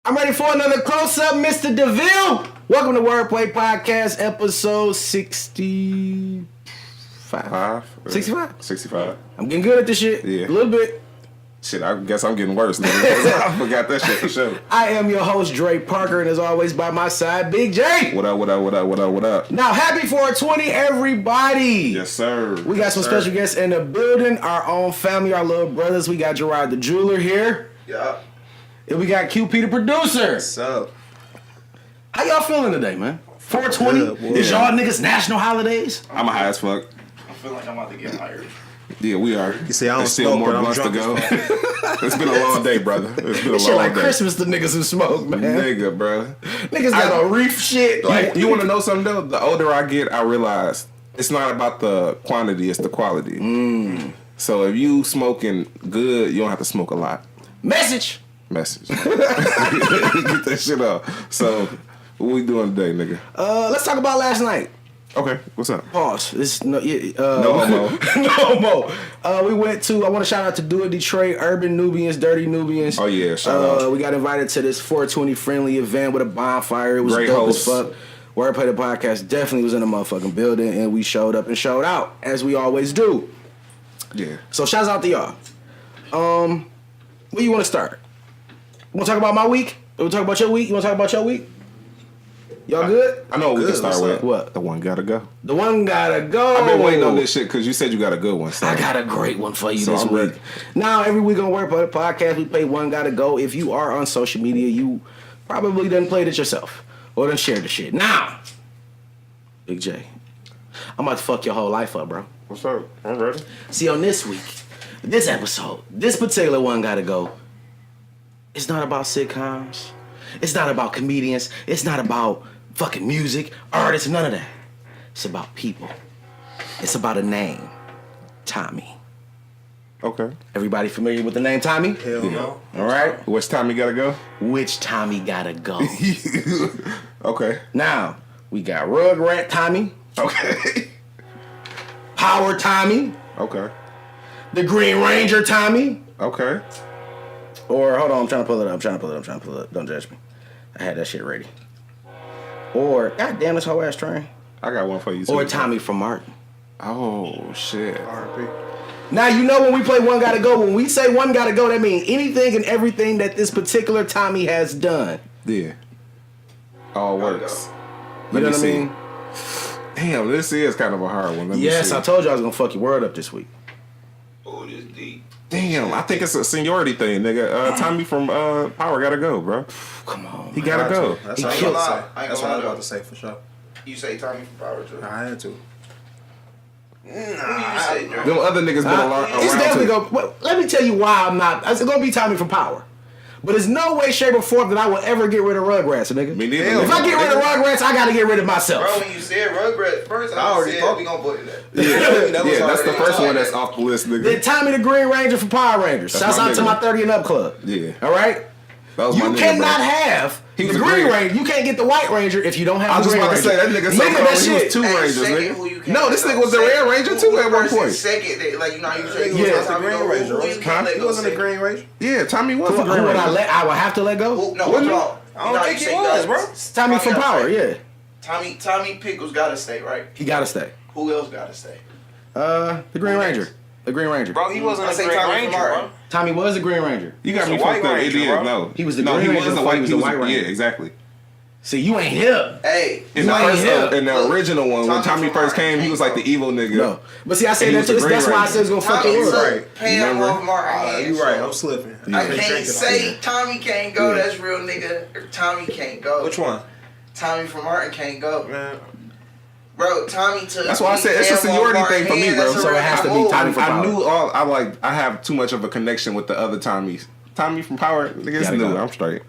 I'm ready for another close-up, Mr. DeVille. Welcome to Wordplay Podcast, episode 65. 65? 65. I'm getting good at this shit. Yeah. A little bit. Shit, I guess I'm getting worse, nigga. I forgot that shit for sure. I am your host, Dre Parker, and as always, by my side, Big J. What up? Now, happy 420, everybody. Yes, sir. We got some special guests in the building. Our own family, our little brothers. We got Gerard the jeweler here. Yeah. And we got QP the producer. What's up? How y'all feeling today, man? 420? Is y'all niggas national holidays? I'm a high as fuck. I feel like I'm about to get hired. Yeah, we are. You see, I don't There's still smoke, more but I'm blunts to drunk go. It's been a long day, brother. It's been a This shit long like day. Christmas to niggas who smoke, man. Nigga, bro. Niggas got a reef shit. Like, You want to know something, though? The older I get, I realize it's not about the quantity, it's the quality. So if you smoking good, you don't have to smoke a lot. Message. Get that shit off. So, what we doing today, nigga? Let's talk about last night. Okay, what's up? Pause. This No homo. no homo. We went to, I want to shout out to Do It Detroit, Urban Nubians, Dirty Nubians. Oh, yeah, shout out. We got invited to this 420 friendly event with a bonfire. It was Great dope host. as fuck. Wordplay the Podcast definitely was in the motherfucking building, and we showed up and showed out, as we always do. Yeah. So shouts out to y'all. Where you want to start? You want to talk about my week? You want to talk about your week? You want to talk about your week? Y'all good? I know what we can Good, start what's with. up? What? The one gotta go. The one gotta go. I've been waiting on this shit because you said you got a good one. So. I got a great one for you So this I'm week. ready. Now, every week on Wordplay the Podcast, we play One Gotta Go. If you are on social media, you probably done played it yourself or done shared the shit. Now, Big J, I'm about to fuck your whole life up, bro. What's up? I'm ready. See, on this week, this episode, this particular One Gotta Go, it's not about sitcoms. It's not about comedians. It's not about fucking music, artists, none of that. It's about people. It's about a name. Tommy. Okay. Everybody familiar with the name Tommy? Hell no. All right. Which time you gotta go? Which Tommy gotta go? Okay. Now, we got Rugrat Tommy, Okay. Power Tommy, Okay. the Green Ranger Tommy, Okay. or hold on, I'm trying to pull it up. Don't judge me. I had that shit ready. Or, goddamn, this whole ass train. I got one for you too. Or Tommy from Martin. Oh shit. R.I.P. Now, you know when we play One Gotta Go, when we say One Gotta Go, that means anything and everything that this particular Tommy has done. Yeah. All works. You know Let what I me mean? Damn, this is kind of a hard one. Let me Yes, see. I told you I was gonna fuck your word up this week. Oh, this deep. Damn, I think it's a seniority thing, nigga. Tommy from Power gotta go, bro. Come on, He man. gotta go. That's He what I was killed- about to I say. ain't That's what gonna I was lie, about to say for sure. You say Tommy from Power too. I had to. Who you say, Dre? Them other niggas been around It's definitely too. gonna. Well, let me tell you why I'm not. It's gonna be Tommy from Power, but there's no way, shape, or form that I will ever get rid of Rugrats, nigga. Me neither. If I get rid of Rugrats, I gotta get rid of myself. Bro, when you said Rugrats first, I already said thought- we gonna put it there. Yeah, was that's the already first one on that's it. off the list, Then nigga. Tommy the Green Ranger from Power Rangers. That's Shouts my out to nigga. my 30 and up club. Yeah. All right. That was my You nigga, cannot bro. have He the was a Green green- Ranger. You can't get the White Ranger if you don't have I was the just Green about to Ranger. say that nigga so Nigga, cold. that He was shit. two Hey, Rangers, second, nigga. who you can't No, let this go. nigga was the Second, Red Ranger who too at one versus point. Second, like you know how you say Yeah, That's the Green Ranger. Who you Huh? can't let He go wasn't a second? Green Ranger. Yeah, Tommy was Who the Green would I Ranger. let? I would have to let go. Who, no, Wouldn't no. you? I don't think he was, bro. Tommy from Power. Yeah, Tommy Pickles gotta stay, right? he gotta stay. Who else gotta stay? The Green Ranger. The Green Ranger. Bro, he wasn't I a say Green Tommy from Ranger, Martin. bro. Tommy was the Green Ranger. You got He me was a fucked White up. It Ranger, is. bro. No, He was the no, Green he Ranger was the before white. he was the White Ranger. Yeah, exactly. See, you ain't hip. Hey, In the You ain't first, hip. in the original one, when Tommy Tommy from first Martin came, he was like the evil nigga. No, but see, I And said he that was the too. Green That's why I Ranger. said it's gonna fuck Tommy your took word. Right. Pam Remember? off Martin's hands. You right. so I'm slipping. I I've been can't drinking say all day. Tommy can't go. Yeah. That's real nigga. Or Tommy can't go. Which one? Tommy from Martin can't go. Man, Bro, Tommy took. That's why I said it's a Pam off seniority Martin's thing for me, hands. bro. That's a So it real has to be move. Tommy from I Power. knew I have too much of a connection with the other Tommies. Tommy from Power, nigga, it's Gotta new. go. I'm straight.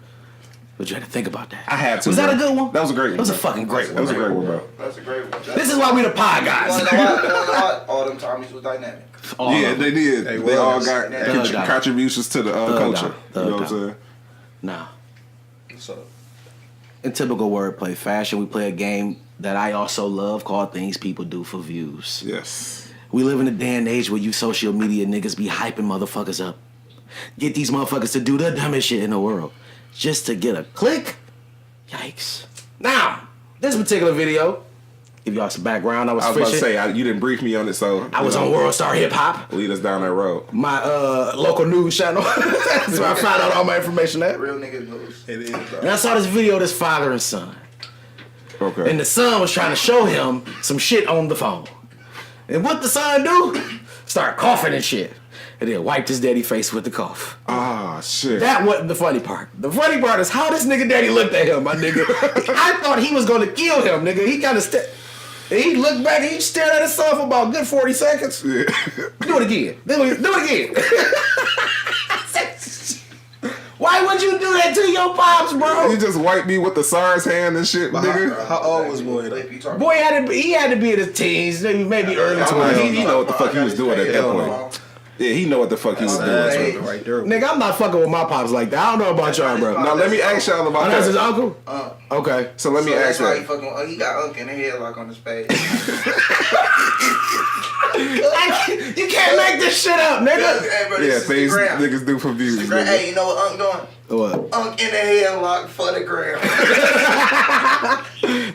But you had to think about that. I had to. Was that bro. a good one? That was a great one. That was a bro. fucking great That one. was a great one, bro. That's a great one. This is why we the pod You guys. wanna know why? You wanna know why? All them Tommies was dynamic. All Yeah, of them. they did. They They all was. got Thugged out. contributions to the culture. out. You know what I'm Thugged saying? Nah. what's up? In typical wordplay fashion, we play a game that I also love called Things People Do for Views. Yes. We live in a day and age where you social media niggas be hyping motherfuckers up. Get these motherfuckers to do the dumbest shit in the world just to get a click. Yikes. Now, this particular video, give y'all some background. I was I was about to fishing. say, you didn't brief me on it, so I was on World Star Hip Hop, lead us down that road. my local news channel. That's where I found out all my information at. Real nigga news. It is, bro. And I saw this video of this father and son. Okay. And the son was trying to show him some shit on the phone. And what the son do? Start coughing and shit. And then wiped his daddy face with the cough. Ah, shit. That wasn't the funny part. The funny part is how this nigga daddy looked at him, my nigga. I thought he was gonna kill him, nigga. He kind of and he looked back and he stared at his son for about a good 40 seconds. Yeah. Do it again. Do it again. Why would you do that to your pops, bro? You just wiped me with the SARS hand and shit, But nigga. how old was boy? If you talking Boy he had to be in his teens, maybe early I 20s. mean, he know what the fuck he was doing at that Hell point. no. Yeah, he know what the fuck he was doing. Hey. Right there. Nigga, I'm not fucking with my pops like that. I don't know about y'all, bro. Now let me ask y'all about Oh, that's his that. uncle? Okay. So let me so ask that's why he you. fucking. Oh, he got Unc in the headlock on his page. You can't make this shit up, nigga. Hey, bro, Yeah, this is things the gram. niggas do for views. Gram. nigga. Hey, you know what Unc doing? What? Unc in the headlock for the gram.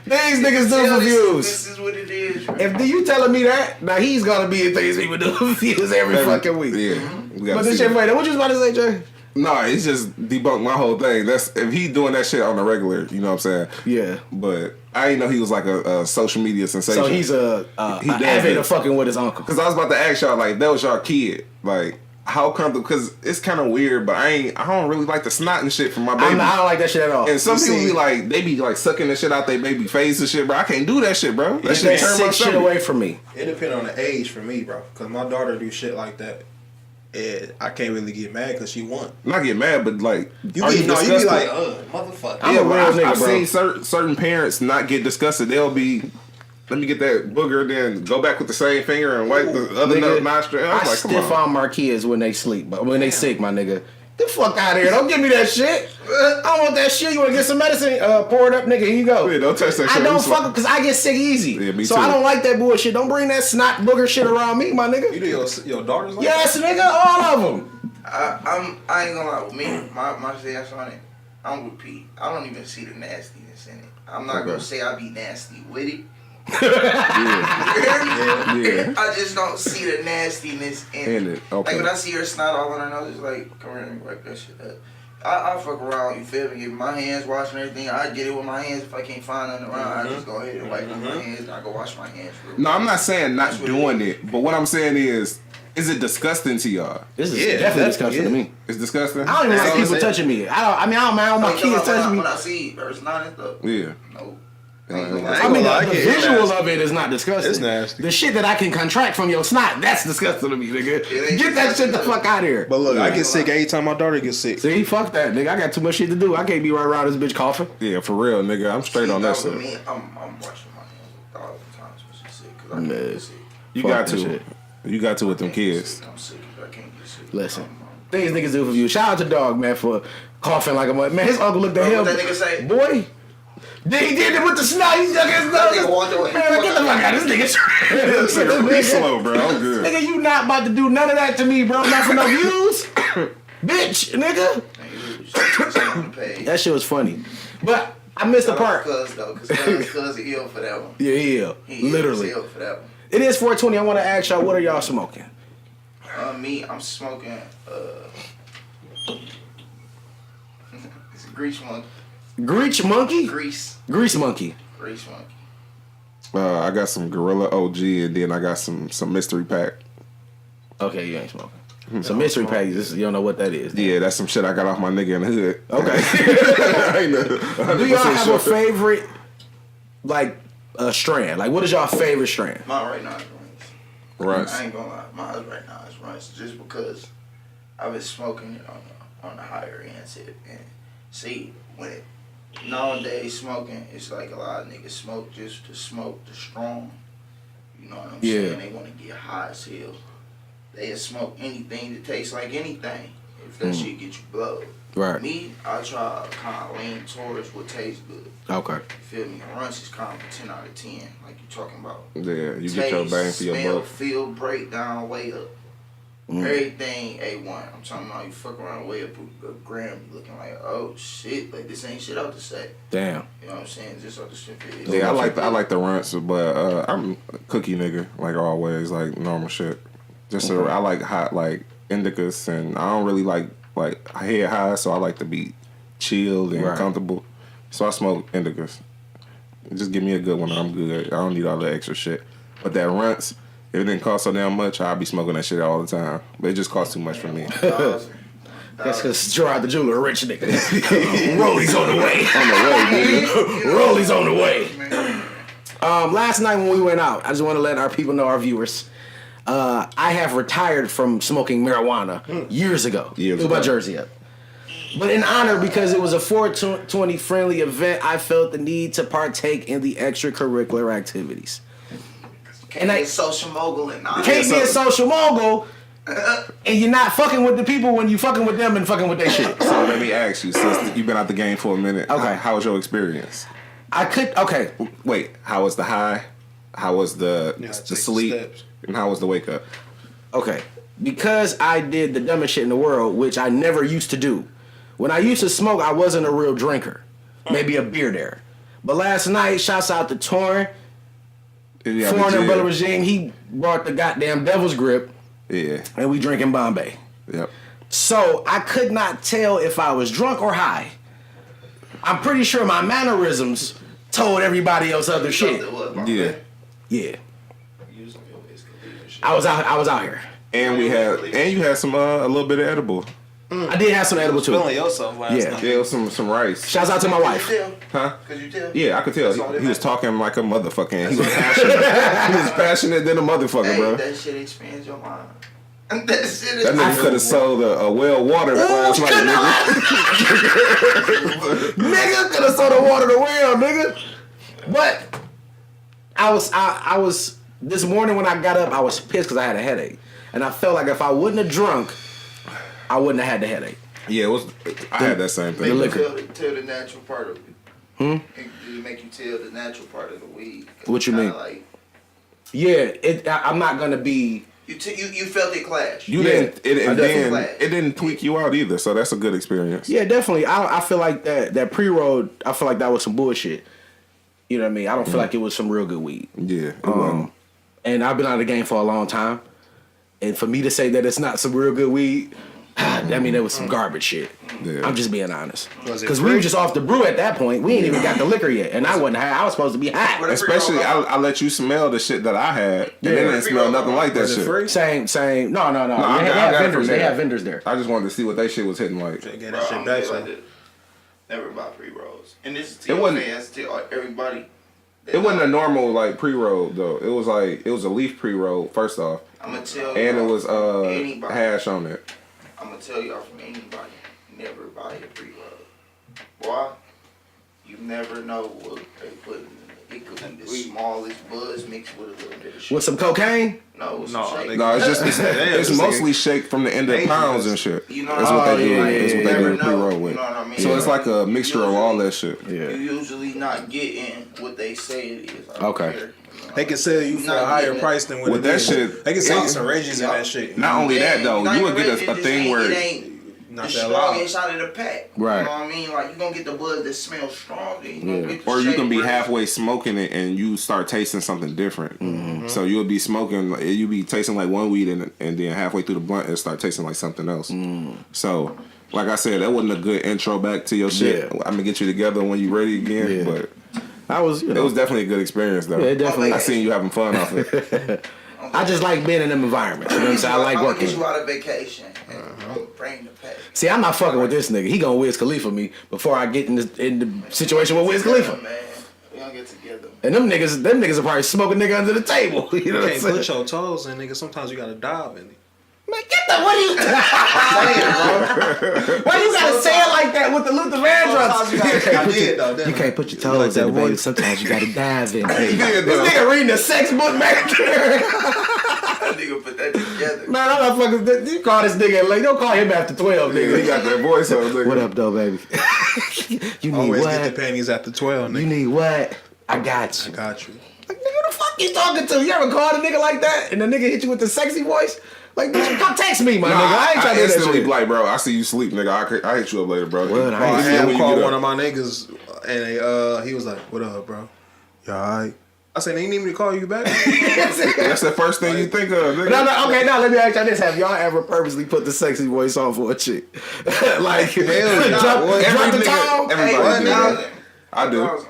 These niggas do for views. This is what it is. Bro. If you telling me that, now he's gonna be in things people do for views every fucking week. Yeah. We But gotta this see shit, that. wait, what you was about to say, Jay? No, it's just debunked my whole thing. That's if he doing that shit on the regular, you know what I'm saying? Yeah. But I didn't know he was like a social media sensation. So he's He an does avid it. of fucking with his uncle. Cause I was about to ask y'all, like, that was y'all kid. Like, how comfortable? Cause it's kind of weird, but I don't really like the snot and shit from my baby. I don't like that shit at all. And some You people see, be like, they be like sucking the shit out their baby face and shit, bro. I can't do that shit, bro. That get shit that turn my sick shit stomach. away from me. It depends on the age for me, bro. Cause my daughter do shit like that, and I can't really get mad cause she won. Not get mad, but like, You are be disgusted? like, motherfucker. I'm yeah, a but real I've nigga, bro. seen certain parents not get disgusted. They'll be, let me get that booger, then go back with the same finger and wipe the other Nigga, nostril. I I was like, come stiff on. on my kids when they sleep, but when they sick, my nigga. Get the fuck out of here. Don't give me that shit. I don't want that shit. You want to get some medicine? Pour it up, nigga. Here you go. Yeah, don't touch that I shit. don't We fuck because I get sick easy. Yeah, me so too. I don't like that bullshit. Don't bring that snot booger shit around me, my nigga. You do your daughters like Yes, nigga. All of them. I ain't gonna lie with me. My stance on it. I'm with Pete. I don't even see the nastiness in it. I'm not gonna say I be nasty with it. Yeah. I just don't see the nastiness in it. Okay. Like when I see her snot all on her nose, it's like, come here and wipe that shit up. I fuck around, you feel me? Get my hands washing everything. I get it with my hands if I can't find nothing around. I just go ahead and wipe with my hands and I go wash my hands real No, I'm quick. not saying not That's what doing it it, but what I'm saying is it disgusting to y'all? This is Yeah, definitely that's- disgusting to me. It's disgusting? I don't even like That's people what I'm touching me. I don't mind my Like, kids touching me. when I see her snot and stuff, Yeah. no. I ain't gonna I mean, lie, the it's visual nasty. of it is not disgusting. It's nasty. The shit that I can contract from your snot, that's disgusting to me, nigga. It ain't Get that shit the disgusting. fuck out of here. But look, I Yeah. get sick every time my daughter gets sick. See, fuck that, nigga. I got too much shit to do. I can't be right around this bitch coughing. Yeah, for real, nigga. I'm straight on that With shit. me, I'm washing my hands 1,000 times when she's sick. Cause I Man. can't get sick. You Fuck got that to. shit. You got to with them I can't get kids. sick. I'm sick if I can't get sick. Listen, things niggas do for you. Shout out to Dog, man, for coughing like a mother. Man, his uncle looked at Bro, him. what that nigga say? Boy. Then he did it with the snot. He stuck his That nose. nigga walked away. Man, get the fuck out of this nigga. Nigga, be slow, bro. I'm good. Nigga, you not about to do none of that to me, bro. Not for no views. Bitch, nigga. That shit was funny. But I missed the part. Cuz though, cuz is ill for that one. Yeah, yeah. He Literally. is ill for that one. It is 420. I want to ask y'all, what are y'all smoking? Me, I'm smoking. It's a grease monkey. Grease monkey? Grease Grease monkey. monkey. I got some Gorilla OG and then I got some mystery pack. Okay, you ain't smoking. So mystery package, this, you don't know what that is. Yeah, that's some shit I got off my nigga in the hood. Okay. I ain't know. Do y'all 100% have sure. a favorite, like, strand? Like, what is y'all favorite strand? Mine right now is Right. I ain't gonna lie. Mine right now is runs just because I've been smoking it on the higher end tip. And see, when it, nowadays smoking, it's like a lot of niggas smoke just to smoke the strong. You know what I'm Yeah. saying? They want to get high as hell. They'll smoke anything that tastes like anything if that shit get you blowed. Right. Me, I try to kind of lean towards what tastes good. Okay. You feel me? And runs is kind of a 10 out of 10, like you talking about. Yeah, you get your bang for your smell, buck. feel, breakdown, way up. Everything A1. I'm talking about you fuck around way up a gram looking like, oh shit, like this ain't shit out to say. Damn. You know what I'm saying? Just off the shit. Yeah, I like the runts, but I'm a cookie nigga, like always, like normal shit. Just I like hot, like indicas, and I don't really like head high, so I like to be chilled and comfortable. So I smoke indicas. Just give me a good one, I'm good. I don't need all the extra shit. But that runts, if it didn't cost so damn much, I'd be smoking that shit all the time. But it just costs too much for me. That's because Gerard the Jeweler, a rich nigga. Rollies on the way. On the way, nigga. Rollies on the way. Last night when we went out, I just want to let our people know, our viewers, I have retired from smoking marijuana years ago. Threw my jersey up. But in honor, because it was a 420 friendly event, I felt the need to partake in the extracurricular activities. Can't be a social mogul and not. Can't be a social mogul, and you're not fucking with the people when you fucking with them and fucking with their shit. So let me ask you, since you've been out the game for a minute, okay, how was your experience? Wait, how was the high? How was the sleep? And how was the wake up? Okay, because I did the dumbest shit in the world, which I never used to do. When I used to smoke, I wasn't a real drinker. Maybe a beer there. But last night, shouts out to Torn. Foreign Umbrella Regime, he brought the goddamn Devil's Grip. Yeah. And we drinking Bombay. Yep. So I could not tell if I was drunk or high. I'm pretty sure my mannerisms told everybody else other shit. Yeah. Yeah. I was out here. And you had some a little bit of edible. I did have some edible too. Feeling yourself last night. Yeah, it was some rice. Shouts out to my wife. Huh? Could you tell? Yeah, I could tell. He was talking like a motherfucker. He was passionate. He was passionate than a motherfucker, bro. That shit expands your mind. That nigga could have sold a well water last night, nigga. Nigga could have sold a water to well, nigga. But I was this morning when I got up, I was pissed because I had a headache, and I felt like if I wouldn't have drunk, I wouldn't have had the headache. Yeah, I had that same thing. Tell the natural part of it. Did it make you tell the natural part of the weed? What you mean? Like, I'm not gonna be. You felt it clash. It didn't tweak you out either, so that's a good experience. Yeah, definitely. I feel like that pre-roll. I feel like that was some bullshit. You know what I mean? I don't feel like it was some real good weed. Yeah. And I've been out of the game for a long time, and for me to say that it's not some real good weed. I mean, that was some garbage shit. Yeah. I'm just being honest. Because we were just off the brew at that point. We ain't even got the liquor yet. And I wasn't high. I was supposed to be high. Especially, I let you smell the shit that I had. And it didn't smell nothing like that shit. Free? Same. No. They have vendors. They have vendors there. I just wanted to see what that shit was hitting like. Get that shit back. Never buy pre-rolls. And this is fans to everybody. It wasn't a normal like pre-roll though. It was a leaf pre-roll first off. I'm gonna tell you. And it was hash on it. I'm gonna tell y'all from anybody, never buy a pre-roll. Why? You never know what they put in it. It could be the smallest buzz mixed with a little bit of shit. With some cocaine? No, some shake. No, it's just it's mostly shake from the end of pounds and shit. You know That's what they do. That's what they do pre-roll with. You know what I mean? So it's like a mixture of all that shit. Yeah. You usually not getting what they say it is. Okay. They can sell you for a higher price than what with that shit. They can sell you some Reggies in that shit. Not only that though, you would get a thing where it ain't not the that loud. strongest out of the pack. Right. You know what I mean? Like you gonna get the buzz that smells strong. Or you can be halfway smoking it and you start tasting something different. Mm-hmm. So you'll be smoking, you'll be tasting like one weed and then halfway through the blunt it start tasting like something else. So, like I said, that wasn't a good intro back to your shit. I'm gonna get you together when you ready again, but. It was definitely a good experience though. Yeah, definitely. I seen you having fun off it. I just like being in them environments. You know what I'm saying? I like working. I'll get you out of vacation and bring the pay. See, I'm not fucking with this nigga. He gonna Wiz Khalifa me before I get in the situation with Wiz Khalifa. Man, we gonna get together. And them niggas are probably smoking nigga under the table. You know what I'm can't saying? put your toes in, nigga. Sometimes you gotta dive in it. Man, what are you saying, bro? Why you gotta say it like that with the Luther Vandross? You can't put your toes in it, baby. Sometimes you gotta dive in it. This nigga reading a sex book back there. That nigga put that together. Man, I'm not fucking. You call this nigga late. Don't call him after 12, nigga. He got that voice on, nigga. What up, though, baby? You need always what? Get the panties after 12, nigga. You need what? I got you. I got you. Like, nigga, who the fuck you talking to? You ever called a nigga like that and the nigga hit you with the sexy voice? Like, bitch, come text me, my nigga. I ain't trying to do that instantly shit. like, bro, I see you sleep, nigga. I hit you up later, bro. Well, I ain't had when him you call get one up. of my niggas, and he was like, "What up, bro? You alright?" I said, "They need me to call you back." That's the first thing you think of, nigga. No, okay, now let me ask y'all this. Have y'all ever purposely put the sexy voice on for a chick? Like, Hell yeah. drop the nigga- tone? Everybody do Hey, that. I do.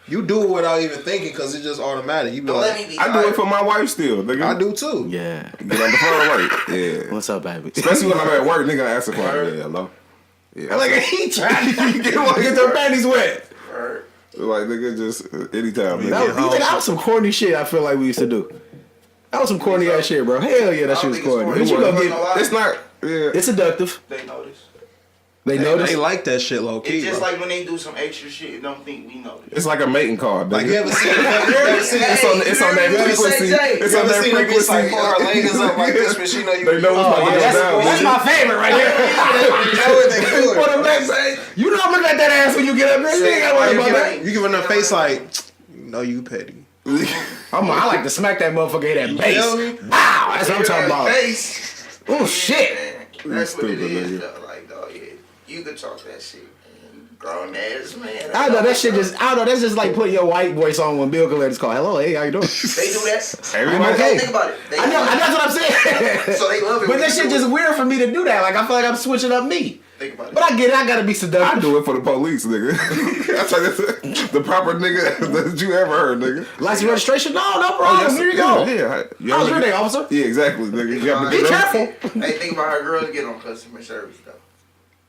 You do it without even thinking because it's just automatic. You be Don't let like, me be I do it for my wife still, nigga. I do too. Yeah. Get on the phone, right? Yeah. What's up, baby? Especially when I'm at work, nigga, I answer phone. Yeah, hello. Yeah. Like, he trying to get their panties wet. Word. Like, nigga, just anytime, That nigga. was, that was some corny shit I feel like we used to do. That was some corny ass shit, bro. Hell yeah, that shit was corny. But you gonna get, It's not, yeah. it's seductive. They notice. They notice. They like that shit low key. It's just bro. like when they do some extra shit, don't think we notice. It's like a mating card, nigga. Like you ever seen? It's on that frequency. It's on that frequency. Like pull her legs up like this when she know you. They know what's about to go down, That's nigga. my favorite right here. Put them back, say, you know I'm looking at that ass when you get up there. You ain't gotta worry about that. You give her the face like, you know you petty. I like to smack that motherfucker in that feel bass. Wow, that's what I'm talking about. Face. Oh shit. That's what it Stupid, is, nigga. though. Like, dog, yeah. You could talk that shit. Grown ass man. I know that shit just. I know that's just like putting your white voice on when Bill Collector's call. Hello, hey, how you doing? They do that. Everybody, okay. Think about it. They I know. do that. That's what I'm saying. So they love it. But when that you shit do just it. weird for me to do that. Like I feel like I'm switching up me. Think about it. But I get it. I gotta be I seductive. do it for the police, nigga. That's like the proper nigga that you ever heard, nigga. License registration? No problem. yes, Here you go. Yeah. You How's ever your day, get- officer? Yeah, exactly, nigga. You gotta Be get that. careful. Hey, think about how girls get on customer service, though.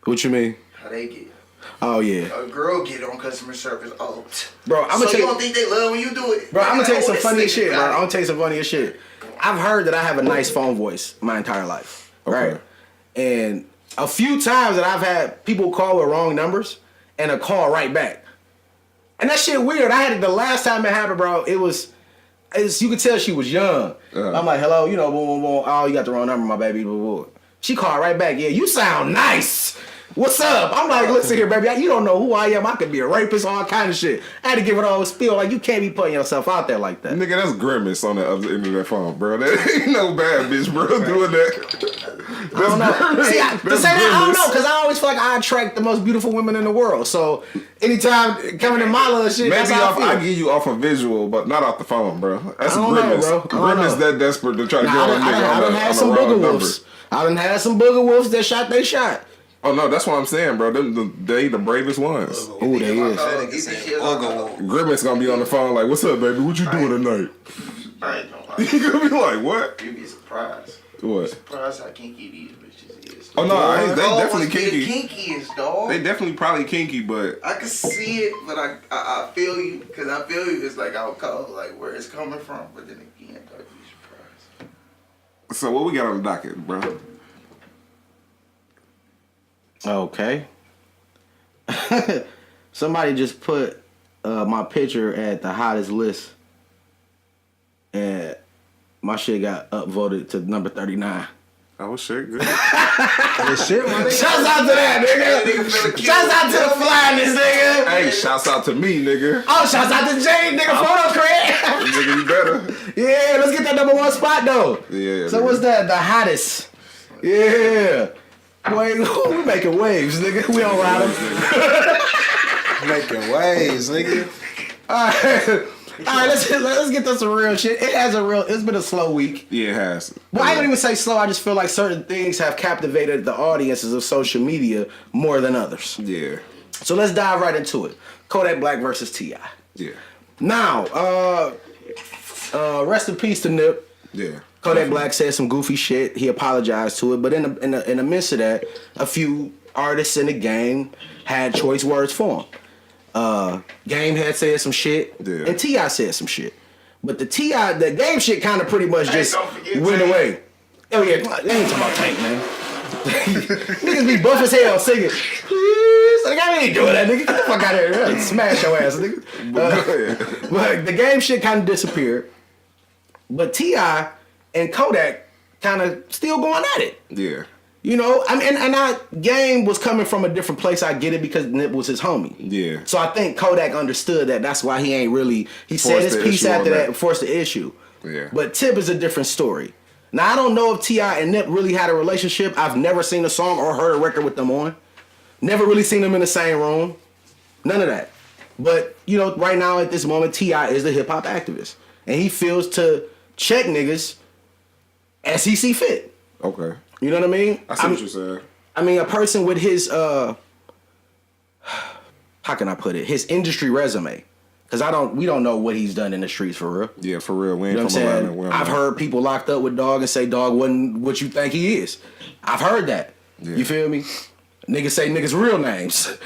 What you mean? How they get. Oh yeah, A girl get on customer service. Oh, bro. I'm so gonna you tell don't think they love when you do it? Bro, I'm gonna tell you some This funny nigga shit, bro. got I'm it. gonna tell you some funny shit. I've heard that I have a nice phone voice my entire life, Okay. right? And a few times that I've had people call with wrong numbers and a call right back, and that shit weird. I had it the last time it happened, bro. You could tell she was young. I'm like, hello, boom, boom, boom. Oh, you got the wrong number, my baby. Boom, boom. She called right back. Yeah, you sound nice. What's up? I'm like, listen here, baby. You don't know who I am. I could be a rapist, all kind of shit. I had to give it all a spiel. Like, you can't be putting yourself out there like that. Nigga, that's Grimace on the other end of that phone, bro. That ain't no bad bitch, bro, doing that. I don't know. See, to That's say that, I don't know, Grimace. because I always feel like I attract the most beautiful women in the world. So, anytime coming in my little shit, Maybe that's how I feel. I give you off a visual, but not off the phone, bro. That's I don't know, Grimace. bro. I don't Grimace know. that desperate to try to Nah, get I on a done nigga had on some the booger wrong number. wolves. I done had some booger wolves that shot they shot. Oh no, that's what I'm saying, bro. They the bravest ones. Ooh, they is. Grimace gonna be on the phone like, "What's up, baby? What you doing tonight?" I ain't gonna lie. You gonna be like, "What? You'd be surprised. What?" Surprised how kinky these bitches is. Oh no, they definitely kinky. kinky. Kinkiest, dog. They definitely probably kinky, but I can see it, but I feel you, because I feel you. It's like I'll call like where it's coming from, but then again, I'd be surprised. so what we got on the docket, bro? Okay. Somebody just put my picture at the hottest list, and my shit got upvoted to number 39. Oh shit, good. Shit, my nigga. Shouts out to that nigga. Shouts out to the flyness, nigga. Hey, shouts out to me, nigga. Oh, shouts out to Jay, nigga. Photo cred. Nigga, you better. Yeah, let's get that number one spot though. Yeah. So nigga. what's that? The hottest. Yeah. Boy, we making waves, nigga. We don't ride them. Making waves, nigga. All right, let's get to some real shit. It's been a slow week. Yeah, it has. Well, I don't even say slow. I just feel like certain things have captivated the audiences of social media more than others. Yeah. So let's dive right into it. Kodak Black versus T.I. Yeah. Now, rest in peace to Nip. Yeah. Kodak Black said some goofy shit. He apologized to it, but in the midst of that, a few artists in the game had choice words for him. Game had said some shit, Yeah. and T.I. said some shit. But the game shit kind of pretty much just don't forget went Tank. away. Oh yeah, they ain't talking about Tank, man. Niggas be buff as hell singing. Like, I ain't doing that, nigga. Get the fuck out of here. I'll smash your ass, nigga. But the game shit kind of disappeared. But T.I. and Kodak kind of still going at it. Yeah. You know, I mean, and Game was coming from a different place. I get it because Nip was his homie. Yeah. So I think Kodak understood that. That's why he ain't really. He said Forced his the piece issue after on that that. and forced the issue. Yeah. But Tip is a different story. Now I don't know if T.I. and Nip really had a relationship. I've never seen a song or heard a record with them on. Never really seen them in the same room. None of that. But, you know, right now at this moment, T.I. is the hip-hop activist. And he feels to check niggas as he see fit. Okay. You know what I mean? I see what you're saying. I mean, a person with his, how can I put it? His industry resume. Because we don't know what he's done in the streets for real. Yeah, for real. We ain't You know what I'm from saying? 11. I've heard people locked up with Dog and say Dog wasn't what you think he is. I've heard that. Yeah. You feel me? Niggas say niggas' real names.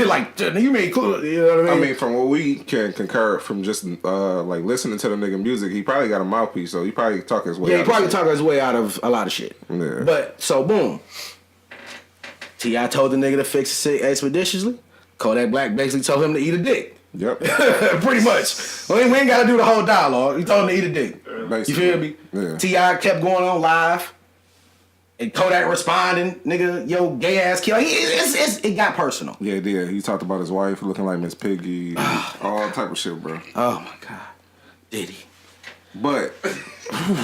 Like, you mean cool, you know what I mean? I mean, from what we can concur from just like listening to the nigga music, he probably got a mouthpiece, so he probably talk his way out. Yeah, he probably talk his way out of a lot of shit. Yeah. But, so boom. T.I. told the nigga to fix it expeditiously. Kodak Black basically told him to eat a dick. Yep. Pretty much. We ain't got to do the whole dialogue. He told him to eat a dick. Basically. You feel me? Yeah. T.I. kept going on live. And Kodak responding, nigga, yo, gay ass kid. It got personal. Yeah, it did. He talked about his wife looking like Miss Piggy, all type of shit, bro. Oh my God. Did he? But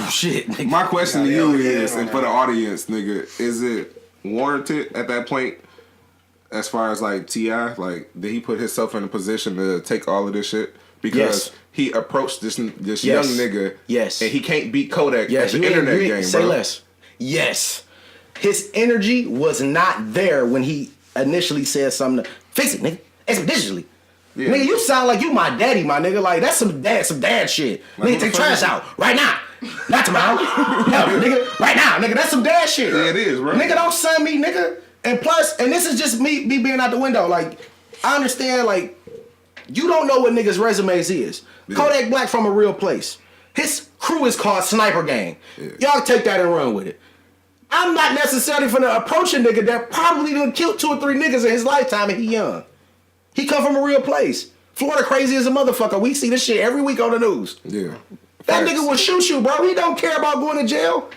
Shit, nigga. my question to you is, and for the audience, nigga, is it warranted at that point? As far as like T.I., like, did he put himself in a position to take all of this shit? Because he approached this young nigga, and he can't beat Kodak at the internet game, say bro. less. Yes. His energy was not there when he initially said something to fix it, nigga. Expeditiously. Yeah. Nigga, you sound like you my daddy, my nigga. Like, that's some dad shit. Like, nigga, take trash out right now. Not tomorrow. No, nigga, right now, nigga. That's some dad shit. Yeah, it is, bro. Nigga, don't send me, nigga. And plus, and this is just me being out the window. Like, I understand, like, you don't know what niggas' resumes is. Yeah. Kodak Black from a real place. His crew is called Sniper Gang. Yeah. Y'all take that and run with it. I'm not necessarily finna approach a nigga that probably done killed 2 or 3 niggas in his lifetime and he young. He come from a real place. Florida crazy as a motherfucker. We see this shit every week on the news. Yeah. That nigga will shoot you, bro. He don't care about going to jail.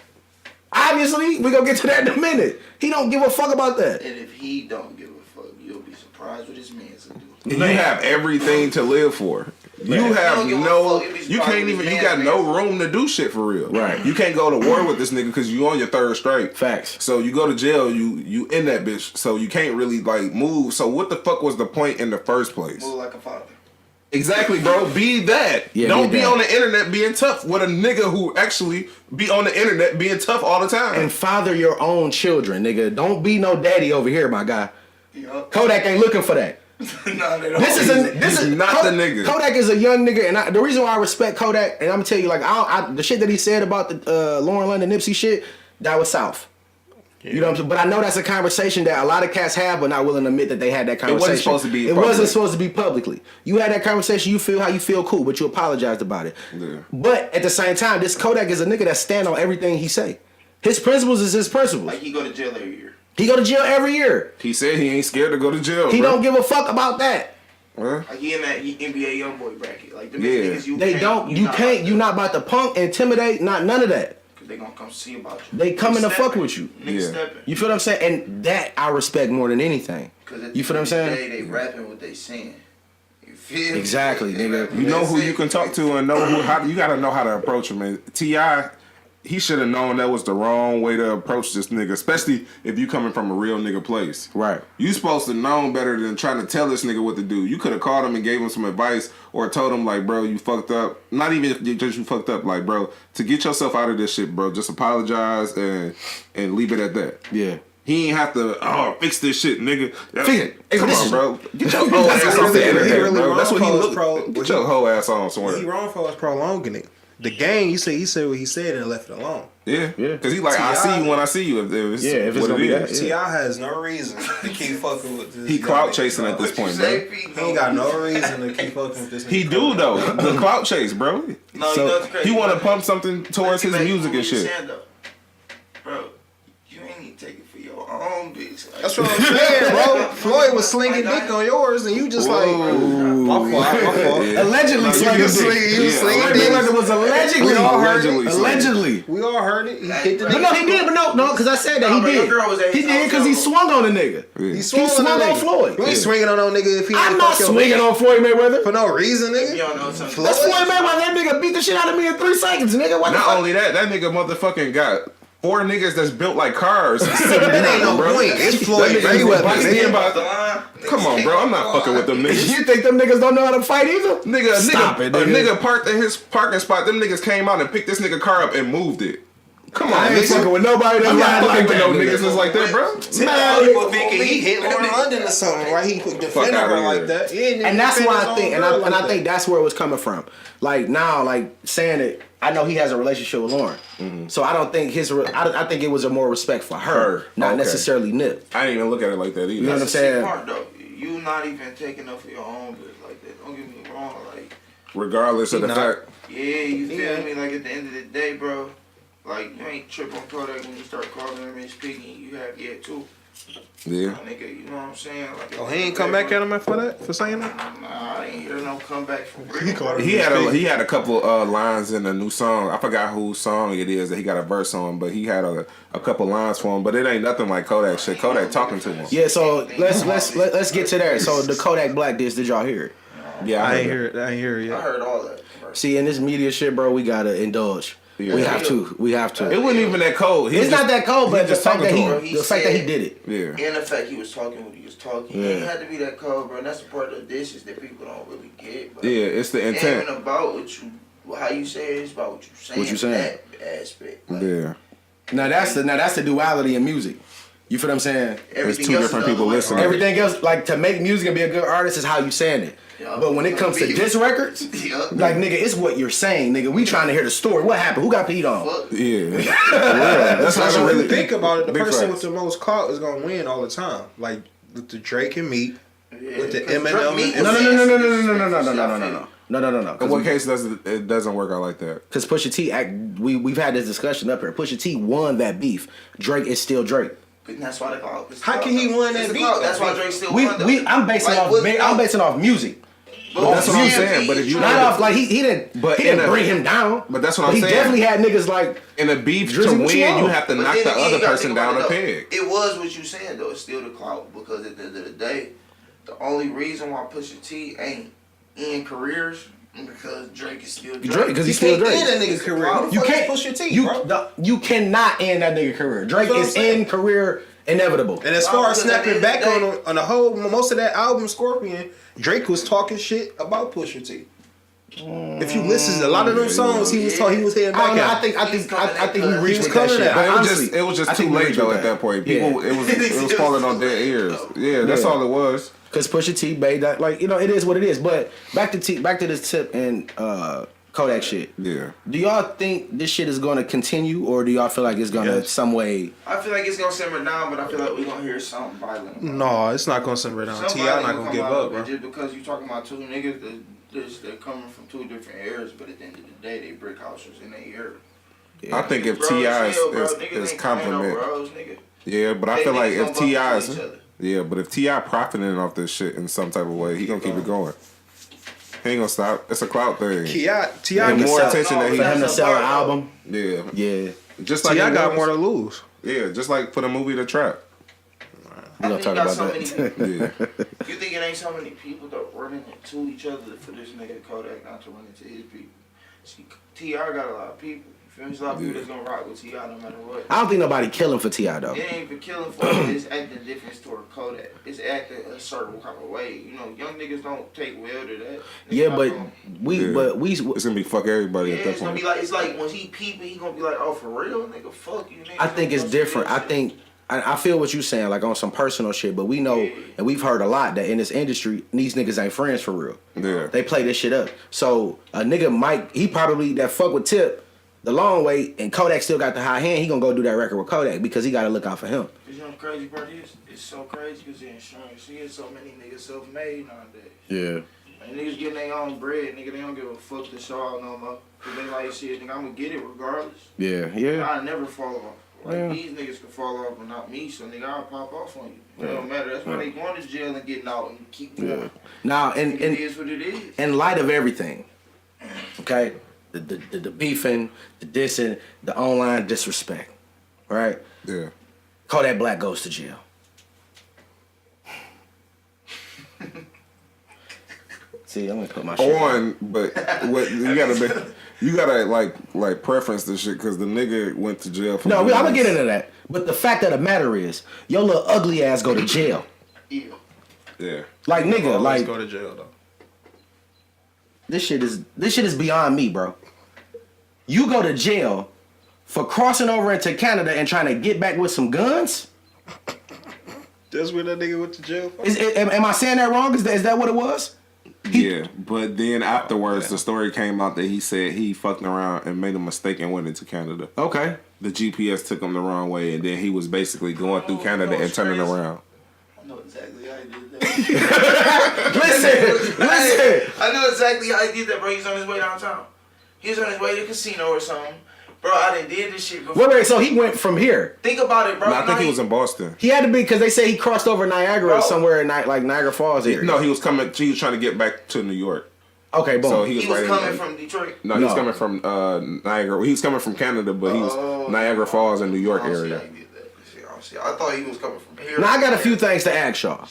Obviously, we gonna get to that in a minute. He don't give a fuck about that. And if he don't give a fuck, you'll be surprised what his man's gonna do. You have everything to live for. You have no, you can't even, you got no room to do shit for real. Right. You can't go to war with this nigga because you on your 3rd strike. Facts. So you go to jail, you in that bitch, so you can't really like move. So what the fuck was the point in the first place? Move like a father. Exactly, bro. Be that. Yeah, don't be that. on the internet being tough with a nigga who actually be on the internet being tough all the time. And father your own children, nigga. Don't be no daddy over here, my guy. Yup. Kodak ain't looking for that. No, they don't. This is not the nigga. Kodak is a young nigga, and the reason why I respect Kodak, and I'm gonna tell you, like, the shit that he said about the Lauren London Nipsey shit, that was South. Yeah. You know what I'm saying? But I know that's a conversation that a lot of cats have, but not willing to admit that they had that conversation. It wasn't supposed to be. It wasn't supposed to be publicly. You had that conversation. You feel how you feel, cool, but you apologized about it. Yeah. But at the same time, this Kodak is a nigga that stand on everything he say. His principles is his principles. Like, he go to jail every year. He go to jail every year. He said he ain't scared to go to jail. He bro. don't give a fuck about that. Huh? Like, he in that NBA YoungBoy bracket. Like, the Yeah. niggas you They can't, don't. You can't. You not about to punk, intimidate, not none of that. Cause they gonna come see about you. They coming to Stepping. fuck with you. Niggas Yeah. stepping. You feel what I'm saying? And that I respect more than anything. You feel what I'm saying? They rapping what they saying. You feel me? Exactly, They nigga. rapping You what know they who saying. you can talk to and know who. How you gotta know how to approach him. And T.I., he should have known that was the wrong way to approach this nigga, especially if you coming from a real nigga place. Right. You supposed to know better than trying to tell this nigga what to do. You could have called him and gave him some advice or told him, like, bro, you fucked up. Not even if you fucked up, like, bro, to get yourself out of this shit, bro, just apologize and leave it at that. Yeah. He ain't have to, fix this shit, nigga. Fix it. Come This on, is- bro. Get your whole ass off the internet, bro. That's what he wrong look. for us, Get your whole ass on somewhere. He wrong for us prolonging it. The game, he said what he said and left it alone. Yeah, Yeah. because he like, I see you when I see you. If it's, if it's what gonna it be is. that, T.I. has no reason to keep fucking with this. He young clout nigga. chasing at this What you point, say, bro. Pete? He ain't got no reason to keep fucking with this. He nigga. do though. The clout chase, bro. No, you know what's crazy? He want to pump something towards his Like, music and what you shit. saying, though? Bro, you ain't even take it for your own own bitch. Like, That's what I'm saying, bro. Floyd was slinging dick on yours, and you just like, my fault. Yeah. Allegedly slinging dick. He was slinging dick. It was allegedly. We all heard it. Allegedly. We all heard it. He hit the But nigga. no, he did. But no, because I said that Nah, he bro, your did. girl was at He his did because he house, swung on the nigga. He swung on Floyd. You ain't swinging on no nigga if he I'm ain't not fuck your swinging bitch on Floyd Mayweather. for no reason, You nigga. don't know something. That's Floyd Mayweather. That nigga beat the shit out of me in 3 seconds, nigga. What the Not fuck? only that nigga motherfucking got 4 niggas that's built like cars. That ain't no point. It's Floyd That nigga was Mayweather. boxing nigga. about The line. Come on, bro. I'm not fucking with them niggas. You think them niggas don't know how to fight either? Stop it, A nigga. nigga parked in his parking spot. Them niggas came out and picked this nigga car up and moved it. Come on, I ain't nigga. fucking with nobody that's I'm not riding fucking like with that. no niggas that's like that, bro. Man, people thinking he hit Lauren London or something, right? He defended outta her here. like that. He ain't even And that's defend why his I own think, and girl like I that. think that's where it was coming from. Like now, like saying it, I know he has a relationship with Lauren, so I don't think I think it was a more respect for her, not Okay. necessarily Nip. I didn't even look at it like that either. You know what I'm That's the saying? part, though. You not even taking up for your own bitch like that. Don't get me wrong. Like, Regardless of the He fact. yeah, you feel Yeah. me? Like at the end of the day, bro. Like you ain't trip on Kodak when you start calling him Miss Piggy. You have yet too. Yeah. My nigga, you know what I'm saying? Like, Oh, he ain't come back at him for that? For saying that? Nah, I ain't hear no comeback from real. He had a couple lines in a new song. I forgot whose song it is that he got a verse on, but he had a couple lines for him. But it ain't nothing like Kodak shit. Kodak talking to him. Yeah, so let's get to that. So the Kodak Black diss, did y'all hear it? Yeah, I heard ain't that. hear it. I ain't hear it I yet. heard all that. See, in this media shit, bro, we gotta indulge. Yeah. We have to. We have to. It wasn't even that cold. It's not that cold, but the just fact that talking he, to him. the fact that he He did it. Yeah. In the fact he was talking what he was talking. Yeah. It ain't had to be that cold, bro. And that's the part of the dishes that people don't really get. But Yeah, it's the it ain't intent. even about what you, how you say it. It's about what you saying. What you saying. That aspect. Like, Yeah. Now that's the duality in music. You feel what I'm saying? everything two else different is the people other way listening. around. Everything else, like to make music and be a good artist, is how you saying it. Yeah. But when it comes to diss records, Yeah. like nigga, it's what you're saying, nigga. We trying to hear the story. What happened? Who got peed on? Fuck. Yeah. That's So how I when really you think about it, the Big person facts. with the most clout is gonna win all the time. Like with the Drake and Meek, Yeah, with the because Eminem Drake Meek and- was No. In what case it doesn't work out like that? Because Pusha T, we've had this discussion up here. Pusha T won that beef. Drake is still Drake. And that's why they call it. How can he win that beat? That's why Drake still won. though. I'm basing Like, I'm basing off music. But that's what I'm saying, but if you Not off like he didn't But he didn't in a- bring him down. but that's what I'm he saying. definitely had niggas like In a beef Drizzy, to what you win, want? you have to But knock then the again, other you gotta person think down about a it, peg. though. It was what you saying though. It's still the clout because at the end of the day, the only reason why Pusha T ain't in careers because Drake is still Drake. Drake because you he's still can't Drake. end that nigga's career. Who the You fuck can't push your teeth, you bro. you cannot end that nigga career. Drake That's what is I'm saying. in career inevitable. And as far as Because at the snapping end back of the day- on the whole, most of that album, Scorpion, Drake was talking shit about Pusha T. If you listen to a lot of them songs, he was hitting I back don't know. at. I think we He reached was with that coming shit. at- But it was Honestly, just it was I just think too we late reached though with at that point. Yeah. People it was falling on dead ears. Yeah, that's Yeah. all it was. Because Pusha T made that, like, you know, it is what it is. But back to this tip and Kodak shit. Yeah. Do y'all think this shit is going to continue, or do y'all feel like it's going to Yes. some way? I feel like it's gonna simmer down, but I feel like we're gonna hear something violent. No, it's not gonna simmer down. Somebody T.I. not gonna gonna come give out up, of it bro. just because you talking about two niggas they're coming from two different eras, but at the end of the day, they brick houses in their era. I think if Bros, T.I. hell, bro, is niggas ain't playing no compliment. bros, nigga. Yeah, but I They feel like niggas if gonna bump T.I. into each other. Yeah, but if T.I. profiting off this shit in some type of way, he gonna keep it going. He ain't gonna stop. It's a clout thing. T.I. And more sell- attention that For him to That's a sell an bar, album, Yeah. yeah. Just like T.I. it got was. more to lose. Yeah, just like for the movie The Trap. We're going to talk about that. Yeah. You think it ain't so many people that running into each other for this nigga Kodak not to run into his people? See, T.I. got a lot of people. You feel me? There's a lot of people that's gonna rock with T.I. no matter what. I don't think nobody killing for T.I. though. It ain't even killing for it. It's acting different toward Kodak. It's acting a certain kind of way. You know, young niggas don't take well to that. Yeah, Niggas but not we It's gonna be fuck everybody yeah, at that it's gonna point. be like, it's like when he peeping, he gonna be like, oh, for real, nigga, fuck you, nigga. I think it's different. I think I feel what you're saying, like on some personal shit, but we know and we've heard a lot that in this industry, these niggas ain't friends for real. Yeah. They play this shit up. So a nigga might, he probably that fuck with Tip the long way, and Kodak still got the high hand. He gonna go do that record with Kodak because he got to look out for him. You know the crazy part is? It's so crazy because the insurance. You get so many niggas self-made nowadays. Yeah. And niggas getting their own bread, nigga, they don't give a fuck to show out no more. Cause they like, shit, nigga, I'm gonna get it regardless. Yeah. I never fall off. Like, these niggas can fall off, but not me, so nigga, I'll pop off on you. It don't matter. That's why they going to jail and getting out and keep going. Yeah. Now, it is what it is. In light of everything, okay, the beefing, the dissing, the online disrespect, right? Yeah. Kodak Black goes to jail. See, I'm gonna put my shit on, but what you gotta like preference this shit because the nigga went to jail for. No, I'm gonna get into that. But the fact of the matter is, your little ugly ass go to jail. Yeah. Like nigga, like go to jail though. This shit is beyond me, bro. You go to jail for crossing over into Canada and trying to get back with some guns? That's where that nigga went to jail for? Am I saying that wrong? Is that what it was? Yeah, but then afterwards, the story came out that he said he fucked around and made a mistake and went into Canada. Okay. The GPS took him the wrong way, and then he was basically going through Canada and turning around. I know exactly how he did that. Listen. I know exactly how he did that, bro. He's on his way downtown. He was on his way to the casino or something. Bro, I done did this shit before. Wait, so he went from here. Think about it, bro. No, I think he was in Boston. He had to be because they say he crossed over Niagara or somewhere in like Niagara Falls area. No, he was trying to get back to New York. Okay, boom. So He was coming from Detroit. No, he was coming from Niagara. He was coming from Canada, but he was Niagara Falls in New York area. I thought he was coming from here. Now I got a few things to ask y'all.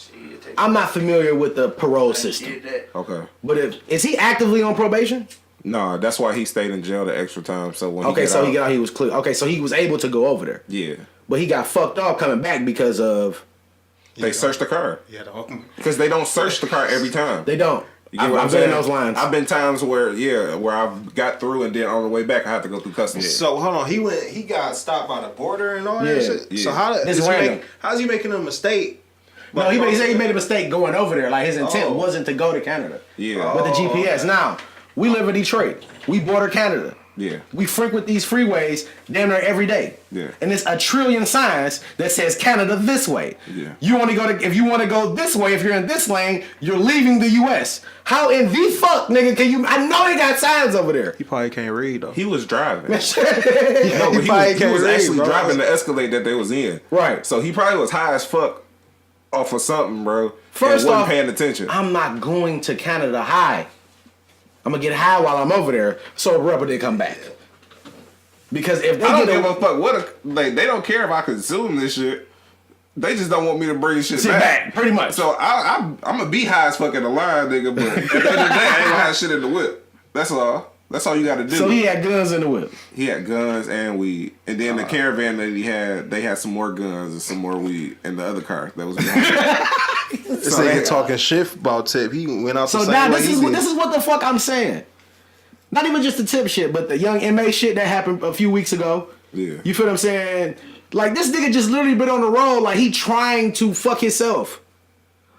I'm not familiar with the parole system. Okay. But is he actively on probation? No, that's why he stayed in jail the extra time. So when he got out, he was clear. Okay, so he was able to go over there. Yeah. But he got fucked up coming back because of they searched the car. Yeah, because they don't search the car every time. They don't. I've been in those lines. I've been times where I've got through and then on the way back I have to go through customs. So hold on, he got stopped by the border and all that shit. Yeah. So how's he making a mistake? No, he said he made a mistake going over there. Like his intent wasn't to go to Canada. Yeah. With the GPS. Now, we live in Detroit. We border Canada. Yeah. We frequent these freeways damn near every day. Yeah. And there's a trillion signs that says Canada this way. Yeah. If you want to go this way, if you're in this lane, you're leaving the US. How in the fuck, nigga, can you? I know they got signs over there. He probably can't read though. He was driving. No, but he was actually driving the Escalade that they was in. Right. So he probably was high as fuck off of something, bro. First and wasn't off, paying attention. I'm not going to Canada high. I'm gonna get high while I'm over there, so rubber did come back. Because if they I don't give a fuck they don't care if I consume this shit. They just don't want me to bring shit back. Pretty much. So I'm gonna be high as fuck in the line, nigga. But at the end of the day, I ain't gonna have shit in the whip. That's all. That's all you got to do. So he had guns in the whip. He had guns and weed, and then the caravan that he had, they had some more guns and some more weed in the other car that was behind. This nigga talking shit about Tip. He went out. So now this is what the fuck I'm saying. Not even just the Tip shit, but the young inmate shit that happened a few weeks ago. Yeah. You feel what I'm saying? Like this nigga just literally been on the road like he trying to fuck himself.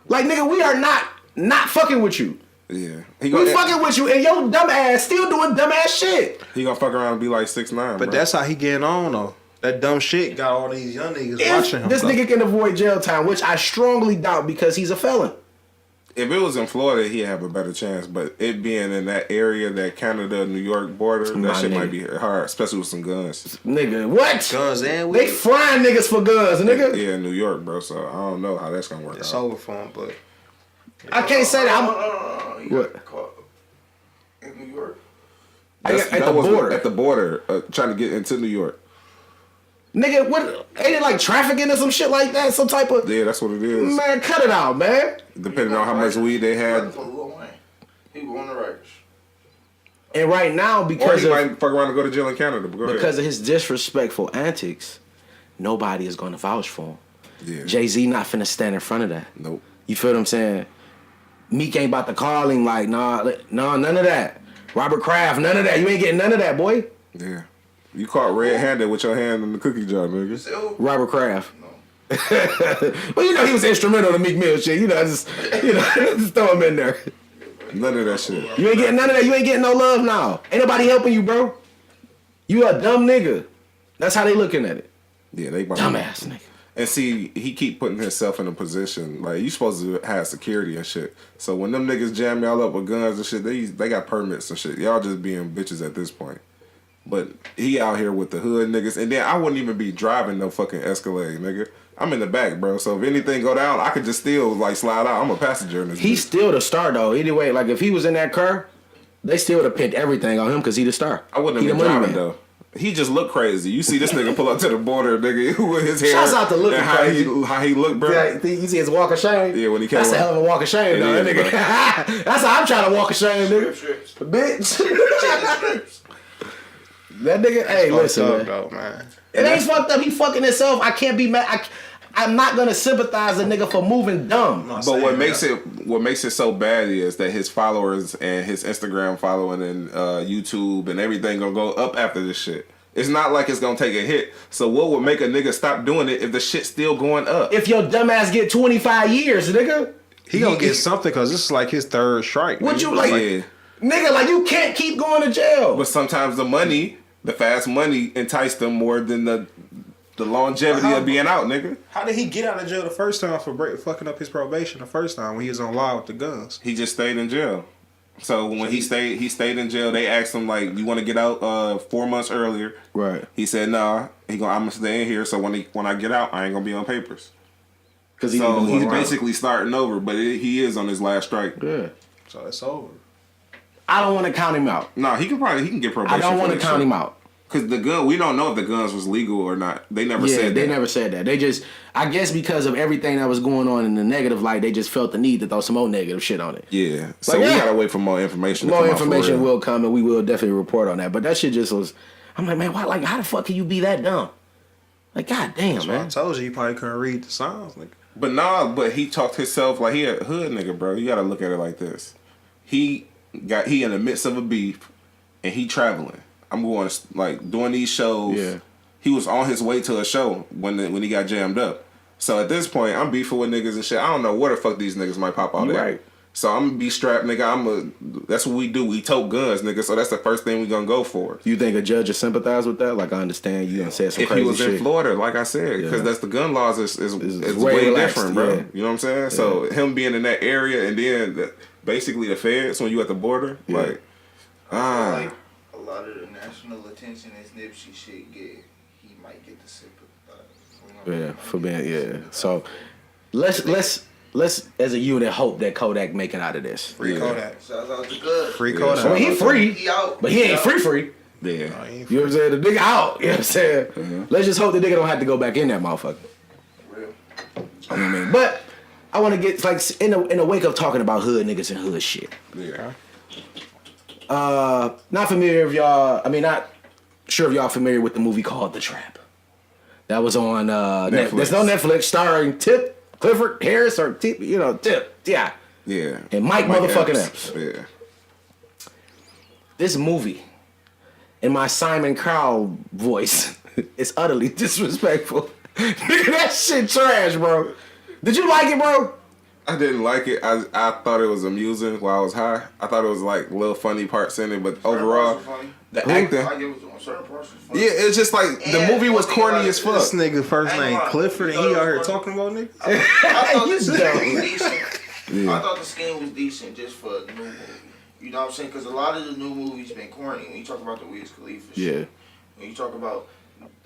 Like nigga, we are not fucking with you. Yeah. We fucking with you and your dumb ass still doing dumb ass shit. He gonna fuck around and be like 6'9", But that's how he getting on though. That dumb shit got all these young niggas watching him. This nigga can avoid jail time, which I strongly doubt because he's a felon. If it was in Florida, he'd have a better chance. But it being in that area, that Canada, New York border, that shit might be hard, especially with some guns. Nigga, what? Guns and weed. They frying niggas for guns, nigga. Yeah, New York, bro. So I don't know how that's gonna work. It's out. over for him, but I can't say that. I'm What? caught in New York. At the border. At the border, trying to get into New York. Nigga, what? Ain't it like trafficking or some shit like that? Some type of... Yeah, that's what it is. Man, cut it out, man. Depending on how much weed they had. He was on the records. And right now, Or because he might fuck around and go to jail in Canada. But go because ahead. of his disrespectful antics, nobody is going to vouch for him. Yeah. Jay-Z not finna stand in front of that. Nope. You feel what I'm saying? Meek ain't about to call him like, nah, none of that. Robert Kraft, none of that. You ain't getting none of that, boy. Yeah. You caught red-handed with your hand in the cookie jar, nigga. Robert Kraft. Well, you know he was instrumental to Meek Mill shit. Just throw him in there. None of that shit. You ain't getting none of that. You ain't getting no love now. Ain't nobody helping you, bro. You a dumb nigga. That's how they looking at it. Yeah, they dumbass nigga. And see, he keep putting himself in a position like you supposed to have security and shit. So when them niggas jam y'all up with guns and shit, they got permits and shit. Y'all just being bitches at this point. But he out here with the hood niggas, and then I wouldn't even be driving no fucking Escalade, nigga. I'm in the back, bro. So if anything go down, I could just still like slide out. I'm a passenger in this. He's still the star though. Anyway, like if he was in that car, they still would have pinned everything on him because he the star. I wouldn't have been driving though. He just looked crazy. You see this nigga pull up to the border, nigga, with his hair. Shouts out to looking crazy. How he looked, bro. Yeah, you see his walk of shame? Yeah, when he came That's a hell of a walk of shame, though. That nigga. That's how I'm trying to walk of shame, nigga. Bitch. That nigga, hey, listen, man. It ain't fucked up. He fucking himself. I can't be mad. I'm not gonna sympathize a nigga for moving dumb. But what makes it so bad is that his followers and his Instagram following and YouTube and everything gonna go up after this shit. It's not like it's gonna take a hit. So what would make a nigga stop doing it if the shit's still going up? If your dumb ass get 25 years, nigga, he gonna get something because this is like his third strike. Would you like, nigga? Like you can't keep going to jail. But sometimes the fast money enticed them more than the longevity of being out, nigga. How did he get out of jail the first time for fucking up his probation the first time when he was on live with the guns? He just stayed in jail. So when he stayed in jail. They asked him like, "You want to get out 4 months earlier?" Right. He said, "Nah." I'm gonna stay in here. So when I get out, I ain't gonna be on papers. Because he's basically starting over, but he is on his last strike. Yeah. So it's over. I don't want to count him out. No, he can get probation. I don't want to count him out. Because the gun, we don't know if the guns was legal or not. They never said that. They never said that. They just, I guess because of everything that was going on in the negative light, they just felt the need to throw some more negative shit on it. Yeah. So we gotta wait for more information. More information will come and we will definitely report on that. But that shit just was, I'm like, man, why? Like, how the fuck can you be that dumb? Like, goddamn, man. I told you probably couldn't read the signs. Like, but he talked himself like he a hood nigga, bro. You gotta look at it like this. He in the midst of a beef and he traveling. I'm going like doing these shows. Yeah. He was on his way to a show when he got jammed up. So at this point, I'm beefing with niggas and shit. I don't know where the fuck these niggas might pop out at. Right. So I'm gonna be strapped, nigga. That's what we do. We tote guns, nigga. So that's the first thing we gonna go for. You think a judge would sympathize with that? Like, I understand you done said some crazy shit. If he was in Florida, like I said, because that's the gun laws is way relaxed, different, bro. Yeah. You know what I'm saying? Yeah. So him being in that area and then basically the feds when you at the border, like a lot of the national attention this Nipsey shit get, he might get the sympathy. For being So let's as a unit hope that Kodak make it out of this. Free Kodak. Shout out to good. Free Kodak. I mean, he free. He out. But he ain't free. Yeah. You know what I'm saying? The nigga out. You know what I'm saying? Mm-hmm. Let's just hope the nigga don't have to go back in that motherfucker. Real. You know what I mean? But I want to get like in the wake of talking about hood niggas and hood shit. Yeah. Not familiar if y'all. I mean, not sure if y'all familiar with the movie called The Trap. That was on Netflix. There's no Netflix, starring Clifford Harris or Tip. Yeah. Yeah. And Mike motherfucking Epps. Yeah. This movie, in my Simon Cowell voice, is utterly disrespectful. Nigga, that shit trash, bro. Did you like it, bro? I didn't like it. I thought it was amusing while I was high. I thought it was like little funny parts in it, but overall, the acting. Yeah, it's just like the movie was corny as fuck. This nigga first name Clifford and he out here talking about niggas. I thought the scheme was decent. Yeah. I thought the scheme was decent just for the new movie. You know what I'm saying? Because a lot of the new movies been corny. When you talk about the Wiz Khalifa shit. When you talk about,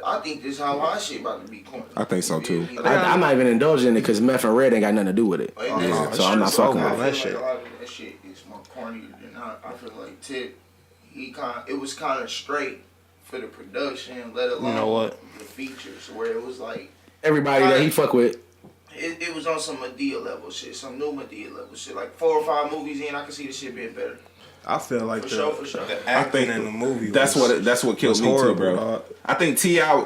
I think this how my shit about to be corny. I think so too. I'm not even indulging in it because meth and red ain't got nothing to do with it. So I'm not fucking with that shit. A lot of that shit is more corny than I feel like Tip. It was kind of straight for the production, let alone the features, where it was like everybody that he fuck with. It was on some Madea level shit, some new Madea level shit. Like 4 or 5 movies in, I can see the shit being better. I feel like for sure. The acting in the movie. That's what killed me too, bro. I think T.I.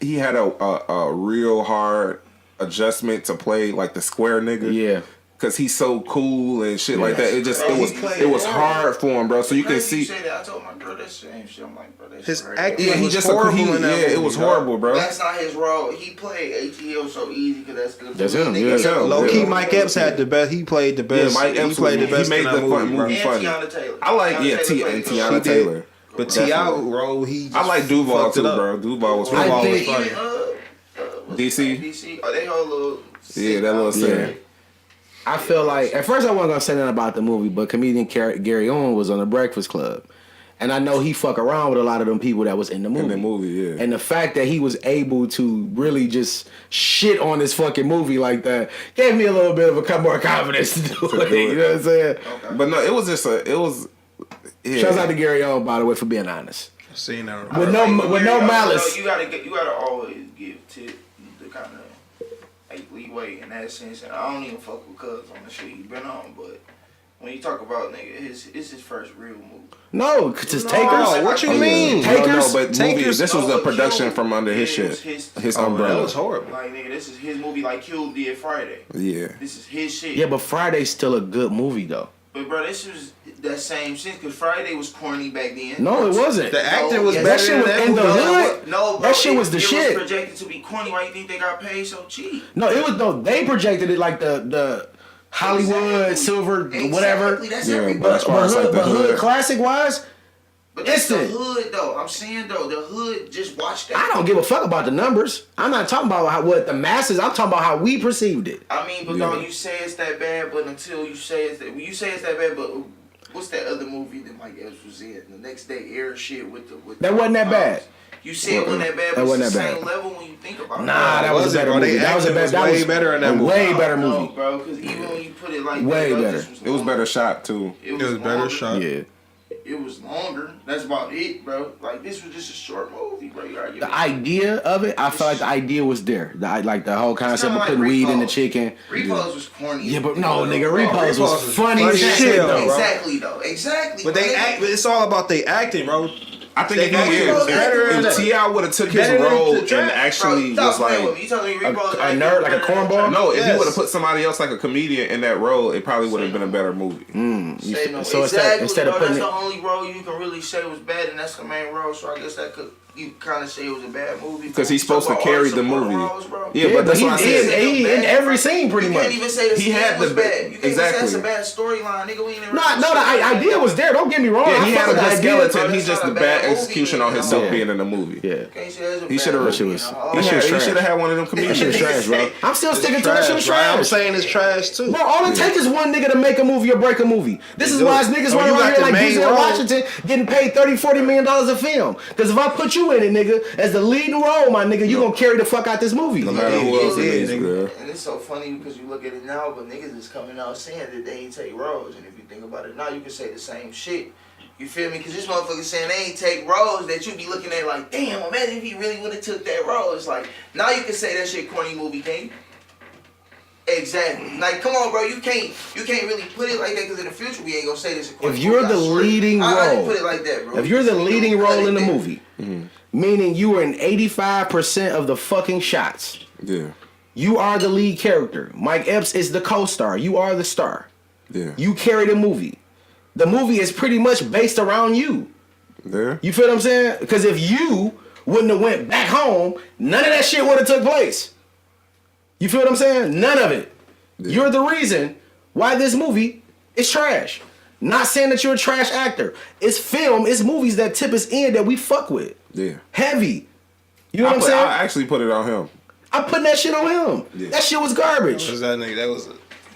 he had a real hard adjustment to play like the square nigga. Yeah. Cause he's so cool and shit like that. It was hard for him, bro. So you can see. I told my girl that same shit. I'm like, bro, that's his crazy. acting was horrible in that movie. It was horrible, bro. That's not his role. He played ATL so easy because that's good. That's him. Yeah. Low key, Mike Epps had the best. He played the best. Yeah, Mike Epps played the best. He made the movie funny. Tiana Taylor. I like Tiana Taylor. But T.I. role, I like Duval too, bro. Duval was funny. DC. Oh, they whole little. Yeah, that little scene. I feel like at first I wasn't gonna say nothing about the movie, but comedian Gary Owen was on the Breakfast Club, And I know he fuck around with a lot of them people that was in the movie. In the movie, yeah. And the fact that he was able to really just shit on this fucking movie like that gave me a little bit of a more confidence to do it. You know what I'm saying? Okay. But no, it was just yeah. Shouts out to Gary O, by the way, for being honest. I've seen that. With no malice. You gotta always give Tip the kind of like leeway in that sense. And I don't even fuck with Cuz on the shit he been on, but when you talk about nigga, it's his first real movie. No, cause it's No, Takers. what you mean? Takers? No, but Takers? movie, this was No, a production Cube. from under his Yeah, it shit. was His That umbrella. was horrible. Like nigga, this is his movie. Like Cube did Friday. Yeah. This is his shit. Yeah, but Friday's still a good movie though. But bro, this was that same shit. Cause Friday was corny back then. No, it wasn't. The acting was yes, that better shit than was that in the movie. hood. No, bro, That shit was the it shit. was projected to be corny. Why you think they got paid so cheap? No, it was no. They projected it like the Hollywood Exactly. silver Exactly. whatever. That's Yeah, everybody. but as far as like the hood hood. classic wise, But that's the Instant. hood though. I'm saying though, the hood just watch that. I don't give a fuck about the numbers. I'm not talking about what the masses. I'm talking about how we perceived it. I mean, but Yeah. no, you say it's that bad, but until you say it's that, when you say it's that bad, but what's that other movie that Mike Epps was in? The Next Day Air shit with the That wasn't that bad. You say it wasn't that bad, That but wasn't it's the that same bad. level when you think about it. Nah, that was a wasn't, better bro. movie. They That was a acting better. was That way was better in that a movie. way better No, movie. bro, because even when you put it like Way that, bro, better. this It was better shot too. It It was better longer. shot. Yeah. It was longer. That's about it, bro. Like this was just a short movie, bro. You gotta give The it- idea of it, I felt like the idea was there. Like the whole concept kinda of putting like weed in the Repos. chicken. Repos was corny. Yeah, but no, nigga, Bro, Repos Repos was was funny funny as as shit, hell, though. bro. Exactly though. Exactly. But bro. it's all about they acting, bro. I think if They he acted better if than T.I. would have took his better than role the and draft. actually Bro, was stop playing like. with me. You telling me Repos a nerd, like a cornball? No, if he Yes. would have put somebody else like a comedian in that role, it probably would have been a better movie. Say no. So Exactly, instead of bro, putting that's it, the only role you can really say was bad, and that's the main role. So I guess that could you kind of say it was a bad movie Because he's Talk supposed to about carry art the support movie. roles, bro. Yeah, but that's he, what I said. he in every scene pretty You much. can't even say the He scene had was the- bad. You can't exactly. even say that's a bad storyline, nigga. We ain't never. No, the idea was there. Don't get me wrong. Yeah, I he fuck had a with the good idea. skeleton. bro, He's that's just not the a bad bad movie, execution on you know? himself Yeah. being in the movie. Yeah. Can't say that's a He bad should've- movie, That shit was- you know? that shit was He trash. should have had one of them That comedians. shit was trash, bro. I'm still sticking to that shit was Right? I'm trash. saying it's trash too. Bro, all it takes is one nigga to make a movie or break a movie. This is do why it. niggas Oh, running you around got here the like main Denzel role. Washington getting paid $30-40 million a film. Because if I put you in it, nigga, as the leading role, my nigga, you gonna carry the fuck out this movie. No matter who else it Yeah, is, nigga. bro. And it's so funny because you look at it now, but niggas is coming out saying that they ain't take roles. And if you think about it now, you can say the same shit. You feel me? Because this motherfucker saying they ain't take roles that you be looking at like, damn, imagine if he really would have took that role. It's like, now you can say that shit corny movie, can't you? Exactly. Like, come on, bro. You can't really put it like that because in the future we ain't gonna say this. If you're the leading I didn't role, put it like that, bro. if you're the We leading don't cut role it in the there. movie, meaning you are in 85% of the fucking shots, Yeah. you are the lead character. Mike Epps is the co-star. You are the star. Yeah. You carry the movie. The movie is pretty much based around you. There. You feel what I'm saying? Because if you wouldn't have went back home, none of that shit would have took place. You feel what I'm saying? None of it. Yeah. You're the reason why this movie is trash. Not saying that you're a trash actor. It's film, it's movies that tip us in that we fuck with. Yeah. Heavy. You know what I'm saying? I actually put it on him. I'm putting that shit on him. Yeah. That shit was garbage. Was that nigga? That was.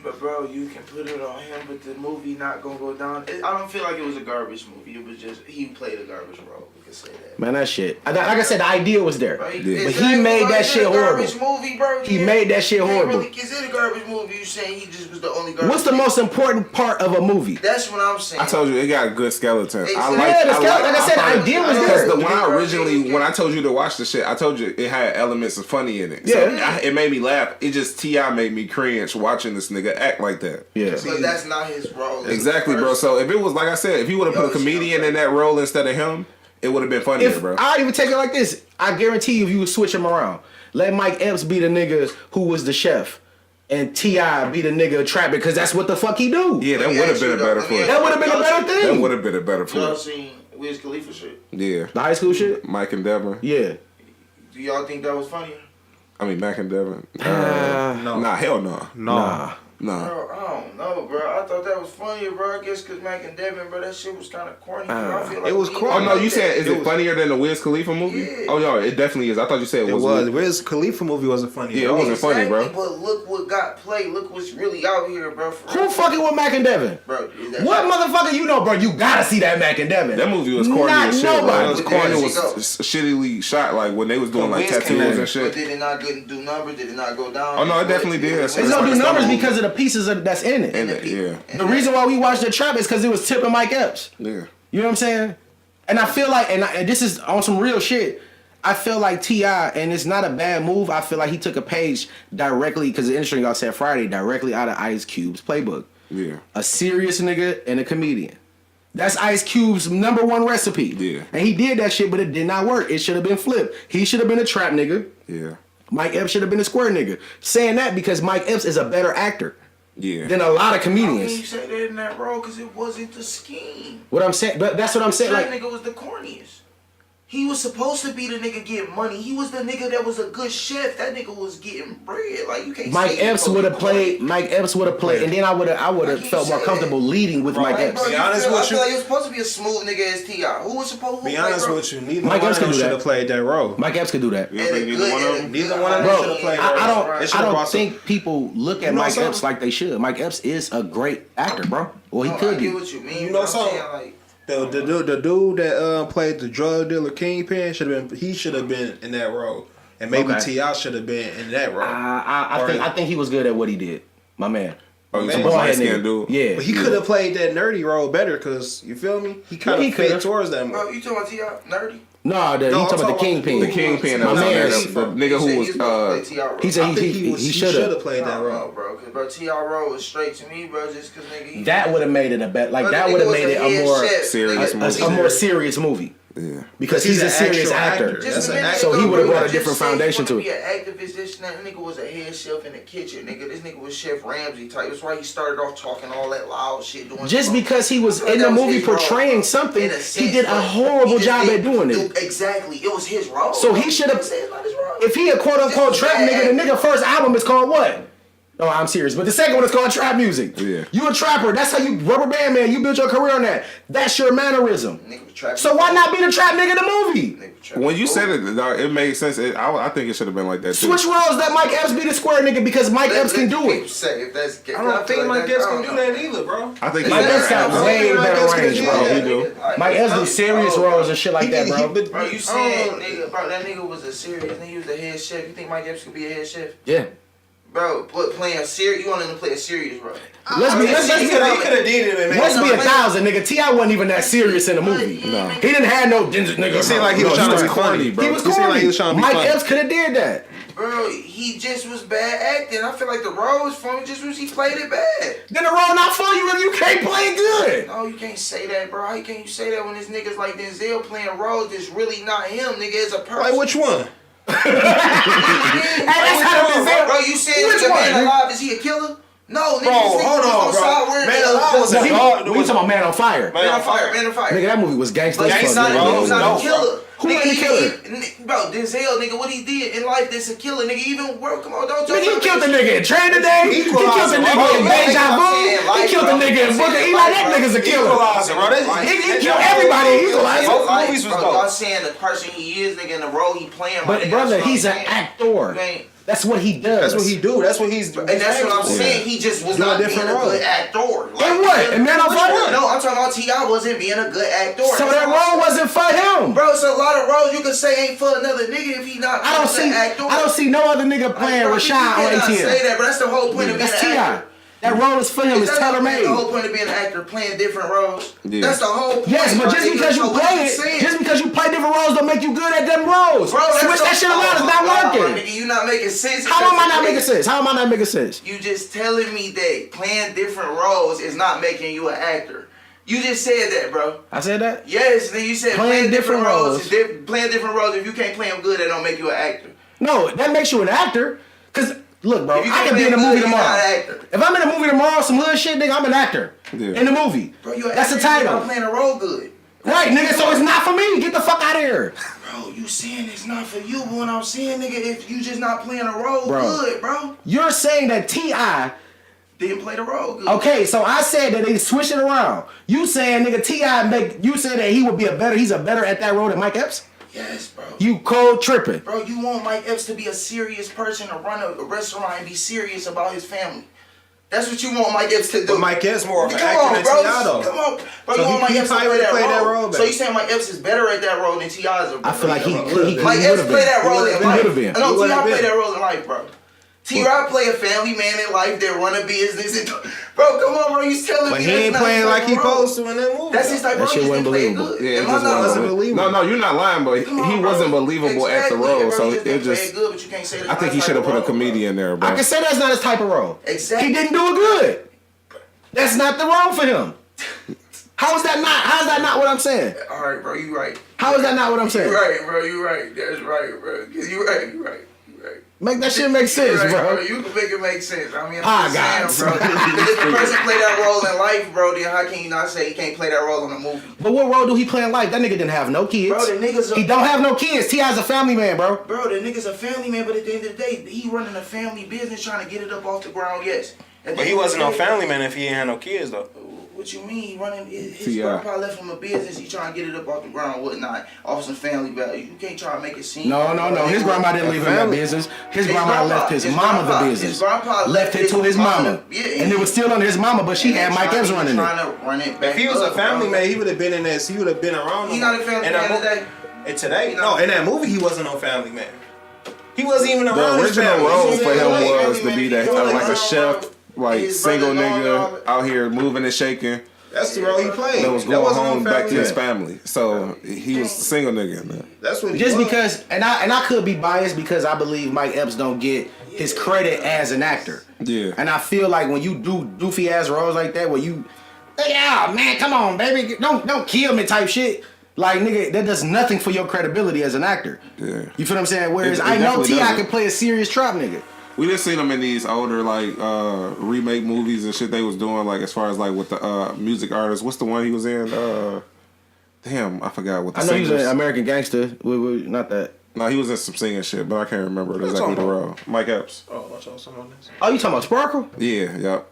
But bro, you can put it on him, but the movie not gonna go down. I don't feel like it was a garbage movie. It was just he played a garbage role. We could say that. Man, that shit. Like I said, the idea was there. Bro, Yeah. But he made that shit horrible. Garbage movie, bro. He made that shit horrible. Really, is it a garbage movie? You saying he just was the only garbage? What's the most important part of a movie? That's what I'm saying. I told you it got a good skeleton. Exactly. Yeah, the skeleton- like I said, the thought it- idea was because there. when I told you to watch the shit, I told you it had elements of funny in it. Yeah. So it made me laugh. It just T.I. made me cringe watching this nigga act like that. Yeah. But that's not his role. Exactly, bro. So if it was like I said, if he would have put a comedian in that role instead of him, it would have been funnier, If bro. I even take it like this, I guarantee you, if you would switch him around, let Mike Epps be the nigga who was the chef, and T.I. be the nigga trapping, because that's what the fuck he do. Yeah, that would have been a better flip. That would have been a better That thing. would have been a better Y'all flip. seen Wiz Khalifa shit? Yeah. The high school shit. Mike and Devin. Yeah. Do y'all think that was funnier? I mean, Mac and Devin. No. Nah, hell no. No. Nah. Nah. Bro, I don't know, bro. I thought that was funny, bro. I guess because Mac and Devin, bro, that shit was kind of corny. Bro. I feel like it was we corny. Oh don't no, like you that. said is it funnier than the Wiz Khalifa movie? Yeah. Oh no, it definitely is. I thought you said it was. Wiz Khalifa movie wasn't funny. Yeah, at it all. wasn't funny, bro. But look what got played. Look what's really out here, bro. Who fucking with Mac and Devin? Bro, What motherfucker you know, bro? You gotta see that Mac and Devin. That movie was corny Not as shit. Bro. nobody. It was corny. It There was shittily shot, like when they was doing like Wiz came tattoos in. and shit. But did it not do numbers? Did it not go down? Oh, no, it definitely did. It's gonna do numbers because of the pieces that's in it. And yeah, The reason why we watched the trap is because it was Tip and Mike Epps. yeah. You know what I'm saying? And I feel like, and this is on some real shit. I feel like T.I., and it's not a bad move. I feel like he took a page directly, because the industry y'all said Friday, directly out of Ice Cube's playbook. Yeah. A serious nigga and a comedian. That's Ice Cube's #1 recipe. Yeah. And he did that shit, but it did not work. It should have been flipped. He should have been a trap nigga. Yeah. Mike Epps should have been a square nigga. Saying that because Mike Epps is a better actor Yeah. than a lot of How can you comedians. say that in that role? Because it wasn't the scheme. What I'm saying, but that's what I'm saying. That Like, nigga was the corniest. He was supposed to be the nigga getting money. He was the nigga that was a good chef. That nigga was getting bread. Like you can't. Mike say Epps he would have was played. Mike Epps would have played, and then I would have you felt more say comfortable leading with Mike Like, Epps. bro, Be honest with I feel you. like he was supposed to be a smooth nigga as T.I. Who was supposed to Be honest with you, neither Mike one Epps of them could do should that. have played that role. Mike Epps could do that. You don't think neither one of them? Neither one of them Bro, should have played I that role. They don't. should've I don't brought some- think people look at You know Mike something? Epps like they should. Mike Epps is a great actor, bro. Well, he I could get be. what you mean. You but know I'm something? saying, like, The dude that played the drug dealer Kingpin should have been. He should have been in that role, and maybe Okay. T.I. should have been in that role. I think he was good at what he did. My man. Oh, you Man. talking about Boy, light nigga. skinned dude? Yeah. But he could have played that nerdy role better, cause you feel me? He kind Yeah, he of fit could've. towards that bro, movie. you talking about T.I. nerdy? No, you I'm talking about the talking Kingpin. The Kingpin that My was on there. man. The nigga who was He said I think he should should have have. played that No, role. bro, because bro, T.I. role was straight to me, bro, just because nigga. He, That would have made it a better. Like bro, that the would have nigga made was it a a head more chef, serious nigga. a more serious movie Yeah. because he's a an serious actual actor. actor. That's a an minute actor. So he ago, would've bro, brought a you different just said foundation he to wanna be an activist. This and that nigga was a head chef in the kitchen, nigga. This nigga was Chef Ramsay type. That's why he started off talking all that loud shit. Doing Just stuff. because he was I feel in like the that was movie his role, portraying bro. something, In a he sense, did a bro. horrible He just job did- at doing it. Exactly, it was his role. So bro. he should have. You say it's not his role. If he a quote unquote trap nigga, the nigga first album is called what? No, I'm serious. But the second one is called trap music. Yeah. You a trapper. That's how you rubber band man. You built your career on that. That's your mannerism. Nigga was trapping. So why not be the trap nigga in the movie? Nigga was trapping. When you said it, dog, it made sense. I think it should have been like that too. Switch roles. Let Mike Epps be the square nigga because Mike Epps can do it. Say if that's. I don't think Mike Epps can do that either, bro. I think Mike Epps got way Mike better Epps can range, do bro. that. He do. Mike Epps do serious roles and shit like that, bro. Bro, you said, nigga, bro, that nigga was a serious nigga. He was the head chef. You think Mike Epps could be a head chef? Yeah. Bro, playing a serious, you want him to play a serious role. Let's be He could have did it, man. Let's be 1,000, nigga. T.I. wasn't even that serious in the movie. No. He didn't have no nigga. He seemed like he was trying to be corny, bro. He was He seemed corny. like he was trying to be Mike funny. Epps could have did that. Bro, he just was bad acting. I feel like the role was funny just because he played it bad. Then the role not for you if you can't play it good. No, you can't say that, bro. How can you say that when this nigga's like Denzel playing roles that's really not him, nigga, is a person? Like which one? Hey, that's how the Denzel. Bro, you said Which nigga one? Man Alive, is he a killer? No, nigga, Bro, this nigga hold was on, bro. side where Man nigga Alive was was a He, dog. we talking about Man on Fire. Man on fire, man on fire. Nigga, that movie was gangster But as he's fuck. not, nigga. he was not No, a killer. Who Nigga, ain't a killer? Bro, Denzel, nigga, what he did in life that's a killer, nigga. Even work, come on, don't Nigga, he killed the nigga in Train Today. He killed the Equalizer, nigga bro. in Yeah, Deja I'm Vu. saying He life, killed the bro. nigga in I'm Booker. saying Eli, life, that bro. nigga's a killer. Equalizer, bro. He killed everybody. Equalizer. Both movies was dope. I'm saying the person he is, nigga, in the role he playing. my But nigga, brother, that's what he's I'm an saying. actor. You ain't- That's what he does. That's what he do. That's what he's. And that's what I'm saying. He just was Doing not being different a roles. good actor. In what? In Man on Fire? No, I'm talking about T.I. wasn't being a good actor. So that role wasn't for him. Bro, it's a lot of roles you can say ain't for another nigga if he not I don't being see. an actor. I don't see no other nigga playing Bro, Rashad you on cannot say ATL. that, but that's the whole point of being That's an T.I. actor. That role is for him. It's tailor made. The whole point of being an actor, playing different roles. Yeah. That's the whole point. Yes, but bro. just Nigga, because you so what play you it, saying? just because you play different roles don't make you good at them roles. Bro, that's Switch that shit around. It's not working. Nigga, you not making sense. How am I not making sense? How am I not making sense? You just telling me that playing different roles is not making you an actor. You just said that, bro. I said that. Yes, then you said Playing playing different different roles. roles. Playing different roles. If you can't play them good, that don't make you an actor. No, that makes you an actor. Cause look, bro, If you I can't can be in a play movie good, you're tomorrow. not an actor. If I'm in a movie tomorrow, some hood shit, nigga, I'm an actor Yeah. in the movie. Bro, you an That's the actor, you're title. not playing a role good. Right, nigga. So it's not for me. Get the fuck out of here, Bro, you saying it's not for you, but when I'm saying, nigga, if you just not playing a role Bro. good, bro. You're saying that T.I. didn't play the role good. Okay, so I said that they switched it around. You saying nigga T.I. you said that he's a better at that role than Mike Epps? Yes, bro. You cold tripping. Bro, you want Mike Epps to be a serious person, to run a restaurant and be serious about his family. That's what you want Mike Epps to do. But Mike Epps more of an actor than bro. T.I. though. Come on, bro. So you want Mike Epps to play that role. back. So you saying Mike Epps is better at that role than T.I. is? I feel like he Mike Epps play that role in life. would've been. No, He would've T.I. play been. that role in life, bro. T.I. play a family man in life that run a business. And, bro, come on, bro. You telling But me he ain't playing like he supposed to in that movie. That's his type of role. That shit He wasn't didn't play it believable. good. Yeah, it Am I just not- wasn't believable. No, you're not lying, but Come on, he bro. wasn't believable at the Exactly, role. bro. So You it didn't play just. it good, but you can't say that's I not think he his should have type put a of role, bro. comedian there, bro. I can say that's not his type of role. Exactly. He didn't do it good. That's not the role for him. How is that not? How is that not what I'm saying? All right, bro. You right. How is that not what I'm saying? You right, bro. You right. That's right, bro. You right. You right. You right. Make that shit make sense, Right, bro. You can make it make sense. I mean, Ah, I'm just saying, bro. Because if the person play that role in life, bro, then how can you not say he can't play that role in a movie? But what role do he play in life? That nigga didn't have no kids. Bro, the niggas. He don't have no kids. T.I.'s a family man, bro. Bro, the nigga's a family man, but at the end of the day, he running a family business trying to get it up off the ground. Yes. But he wasn't no family man if he ain't had no kids though. What you mean? He running his T.I. grandpa left him a business. He trying to get it up off the ground, whatnot, off some family value. You can't try to make it seem. No. His grandma didn't leave him that business. His grandma left his mama the business. His grandpa left it to his mama. Yeah, And it was still under his mama, but she had Mike Epps running it. Trying to run it back If he was a up, family bro. man, he would have been in this. He would have been around. He not a family in man that today. And today, no, in that movie, he wasn't no family man. He wasn't even around The his original family. role Yeah, for him like, was to be that he was like a like, chef, like his single brother nigga out here moving and shaking. That's the role he played. That was going wasn't home no back to his family. family. So he was a single nigga in there. That's what he Just was. because, and I could be biased because I believe Mike Epps don't get his credit as an actor. Yeah. And I feel like when you do doofy ass roles like that, where you, yeah, man, come on, baby, don't kill me type shit. Like nigga, that does nothing for your credibility as an actor. Yeah. You feel what I'm saying? Whereas It I know definitely T.I. doesn't. can play a serious trap nigga. We just seen him in these older like remake movies and shit they was doing like as far as like with the music artists. What's the one he was in? Damn, I forgot what the I know he was singers. an American Gangster. Not that. No, he was in some singing shit, but I can't remember exactly the role. Mike Epps. Oh, watch out, someone else. Oh, you talking about Sparkle? Yeah, yep.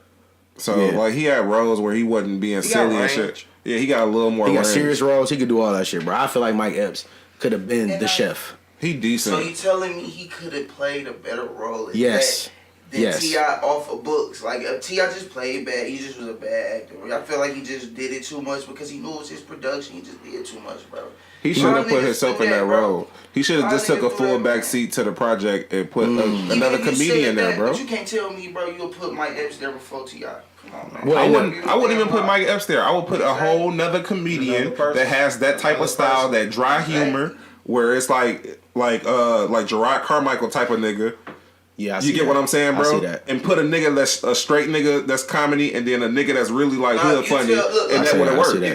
So Yeah. like he had roles where he wasn't being got silly and range. shit. Yeah, he got a little more. He got range. serious roles. He could do all that shit, bro. I feel like Mike Epps could have been the chef. He decent. So you telling me he could have played a better role in Yes. that than Yes. T.I. off of books? Like T.I. just played bad. He just was a bad actor. I feel like he just did it too much because he knew it was his production. He just did too much, bro. He should have Y'all put niggas himself do in that bro. role. He should have Y'all just took a niggas do full that, back man. seat to the project and put Even another if you comedian said there, that, bro. But you can't tell me, bro, you'll put Mike Epps there before T.I. Come on, man. Well, I wouldn't even put Mike Epps there. I would put a whole nother comedian Another person. that has that type of Another style, person. that dry humor, where it's like Gerard Carmichael type of nigga. Yeah, I You get what I'm saying, bro? I see that. And put a nigga that's a straight nigga that's comedy, and then a nigga that's really like Nah, hood you funny, look, and I that see would have that, I see worked. that.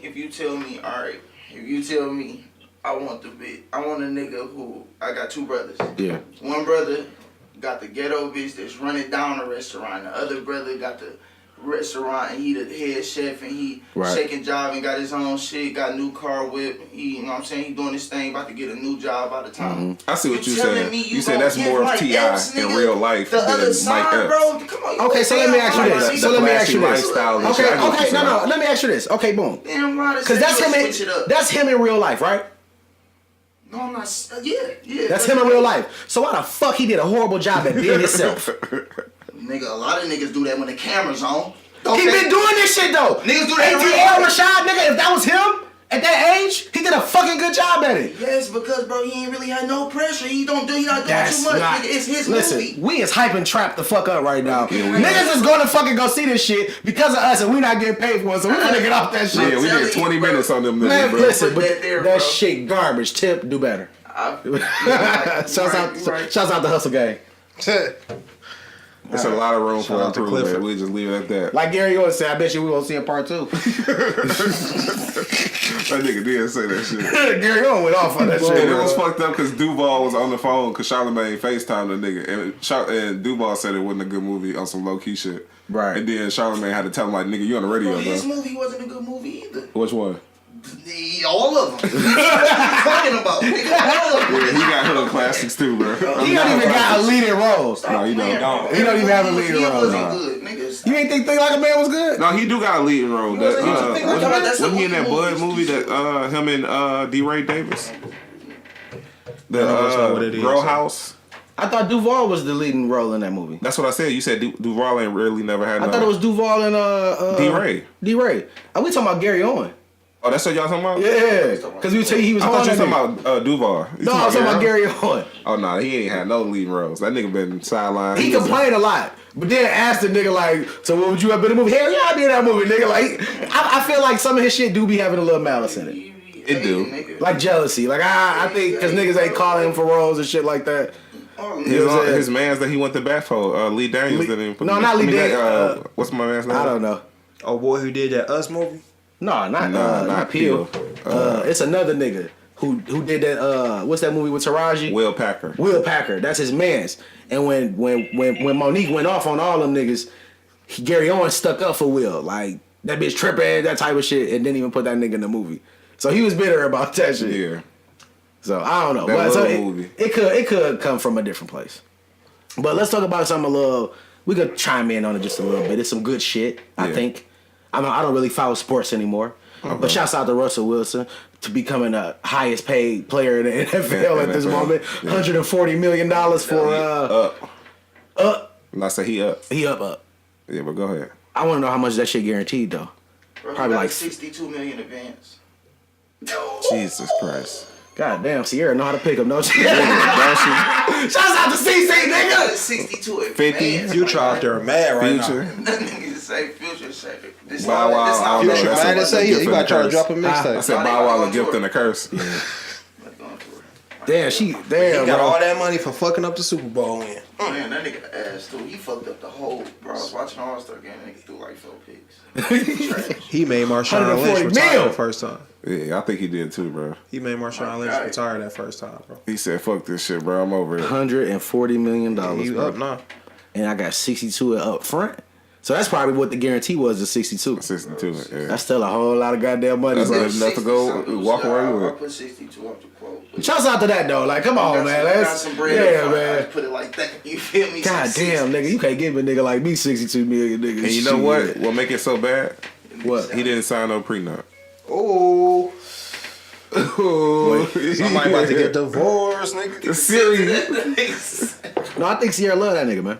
If you tell me, all right. If you tell me, I want a nigga who I got two brothers. Yeah. One brother got the ghetto bitch that's running down the restaurant. The other brother got the restaurant and he the head chef and he Right. shaking job and got his own shit, got a new car whip. He, you know what I'm saying? He doing this thing, about to get a new job by the time. I see what you telling saying. me You said gonna that's give more of Mike T.I. Epps, in nigga, real life the than other Mike side, Epps. bro. Come on, you Okay, so let me ask you damn this. right. So let me ask you flashy this. lifestyle and shit. Okay, I get what okay, you're no. saying. Let me ask you this. Okay, boom. Damn right. Because that's him. Switch it up. That's him in real life, right? No, I'm not. Yeah. That's him in real life. So why the fuck he did a horrible job at being himself? Nigga, a lot of niggas do that when the camera's on. He been doing this shit though. Niggas do that in real ATL life. Rashad, nigga. If that was him at that age, he did a fucking good job at it. Yes, because bro, he ain't really had no pressure. He not doing That's too much. not. Nigga, it's his Listen, movie. we is hyping Trap the fuck up right now. Yeah, we Niggas is gonna fucking go see this shit because of us, and we not getting paid for it. So we gonna get off that shit. Yeah, we telling did you, 20 bro. minutes on them Man, niggas, bro. listen, Put but that there, that bro. shit garbage. Tip, do better. Shouts out the Hustle Gang. There's a lot of room for Shout out to improvement. Clifford. We just leave it at that. Like Gary always said, I bet you we won't see a part 2. That nigga did say that shit. Gary Owen went off on that shit. And it bro. was fucked up because Duval was on the phone because Charlamagne FaceTimed the nigga. And Duval said it wasn't a good movie on some low key shit. Right. And then Charlamagne had to tell him, like, nigga, you on the radio, Bro, his bro. movie wasn't a good movie either. Which one? All of them. What are you talking about? Nigga, all of them. Yeah, he got hood classics too, bro. He don't even got a leading role. No, he don't. He don't even have a leading role. Good, nigga. You ain't think Like a Man was good? No, he do got a leading role. That, wasn't he in that movie. Bud movie that him and D. Ray Davis? The know what it is. Row House. I thought Duval was the leading role in that movie. That's what I said. You said Duval ain't really never had. I thought it was Duval and D-Ray. D-Ray. Are we talking about Gary Owen? Oh, that's what y'all talking about? Yeah, because we tell you he was. I thought you on were that talking about Duval. No, I was talking about Gary Owen. Oh no, he ain't had no leading roles. That nigga been sidelined. He complained a lot, but then asked the nigga like, "So what would you have been in the movie?" Hell yeah, I did that movie, nigga. Like, I feel like some of his shit do be having a little malice in it. It do. Like jealousy. Like I think because niggas ain't calling him for roles and shit like that. His man's that he went to bat for, Lee Daniels didn't even put No, not Lee Daniels. What's my man's name? I don't know. Oh boy, who did that Us movie? No, not Peel. It's another nigga who did that. What's that movie with Taraji? Will Packer. Will Packer. That's his man's. And when Monique went off on all them niggas, Gary Owen stuck up for Will. Like that bitch tripping, that type of shit, and didn't even put that nigga in the movie. So he was bitter about that shit. Yeah. So I don't know. That But so movie. It could come from a different place. But let's talk about something a little. We could chime in on it just a little bit. It's some good shit. I think. I don't really follow sports anymore. But shouts out to Russell Wilson to becoming the highest paid player in the NFL at this moment. $140 million for up. And I say he up. He up. Yeah, but go ahead. I want to know how much that shit guaranteed though. Bro, Probably like $62 million advance. Jesus Christ. God damn, Sierra know how to pick up, no shit. Don't Shouts out to CC, nigga. 62 advance. 50. Future out there mad right Future. now. That nigga say Future say this Bow Wow, this not Future That's mad a as hell. gift He and about a to try to curse. drop a I mixtape. said Bow Wow a gift and a curse. Damn, He damn, got bro. all that money for fucking up the Super Bowl win. Man, that nigga ass too. He fucked up the whole. Bro, I was watching All-Star game. That nigga threw like 4 picks. Trash. He made Marshawn 140 Lynch retire mil. the first time. Yeah, I think he did too, bro. He made Marshawn Lynch retire that first time, bro. He said, fuck this shit, bro. I'm over it. $140 million, He bro. up now. And I got 62 up front. So that's probably what the guarantee was, the 62. 62, yeah. That's still a whole lot of goddamn money, That's bro. good. Enough to go walk away with. I'll put 62 up the quote. Shouts out to that though. Like, come on, man. Got Let's some bread yeah, up front. I man. just put it like that. You feel me? God damn, nigga, you can't give a nigga like me 62 million, nigga. And you know what? Shit. What make it so bad? What? He didn't sign no prenup. Oh. Somebody about to get divorced, nigga. Serious. No, I think Sierra love that nigga, man.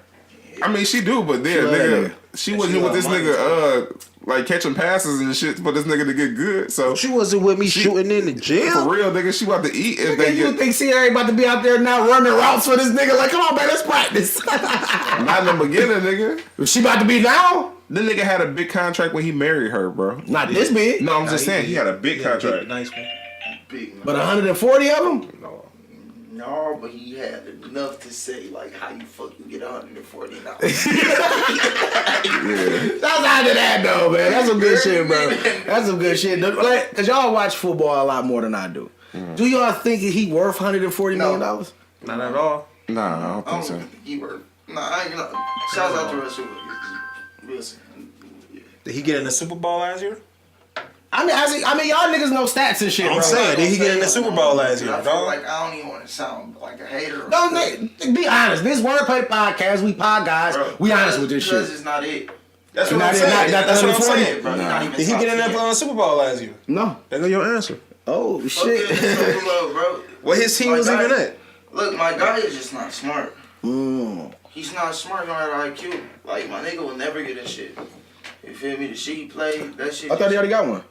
I mean, she do, but then, love that nigga, nigga. she wasn't with this nigga, like catching passes and shit for this nigga to get good. So She wasn't with me shooting in the for jail. real, nigga, she about to eat if Nigga, they you get think Sierra ain't about to be out there now running routes for this nigga? Like, come on, man, let's practice. not in the beginning, nigga. She about to be now? The nigga had a big contract when he married her, bro. Not this big, No, I'm just saying he had a big contract. Nice one. Big man. but 140 of them? No, but he had enough to say like, how you fuck you get 140 now? That's out of that though, man. That's some good shit, bro. That's some good shit. Like, cause y'all watch football a lot more than I do. Do y'all think he worth $140 million? No. Not at all. Nah, I don't I think don't so. think he worked. Nah, I ain't gonna. Shouts out to Russell Wilson. Did he get in the Super Bowl last year? I mean, y'all niggas know stats and shit, I'm bro. saying, did he get in the Super Bowl last year, I feel dog? like I don't even want to sound like a hater. Don't be honest. This wordplay podcast, we pod guys. Bro, we honest with this because shit. it's not it. That's Not what I'm it, saying. not That's what I'm 140. saying. Bro, not even Did he get in top that 10. Super Bowl last year? No. There go your answer. Oh Fuck shit. it, let's talk about, bro. What his team My was guy- even at? Look, my guy is just not smart. Mm. He's not smart on that IQ. Like, my nigga will never get a shit. You feel me? The shit he played, that shit. I thought he already got one.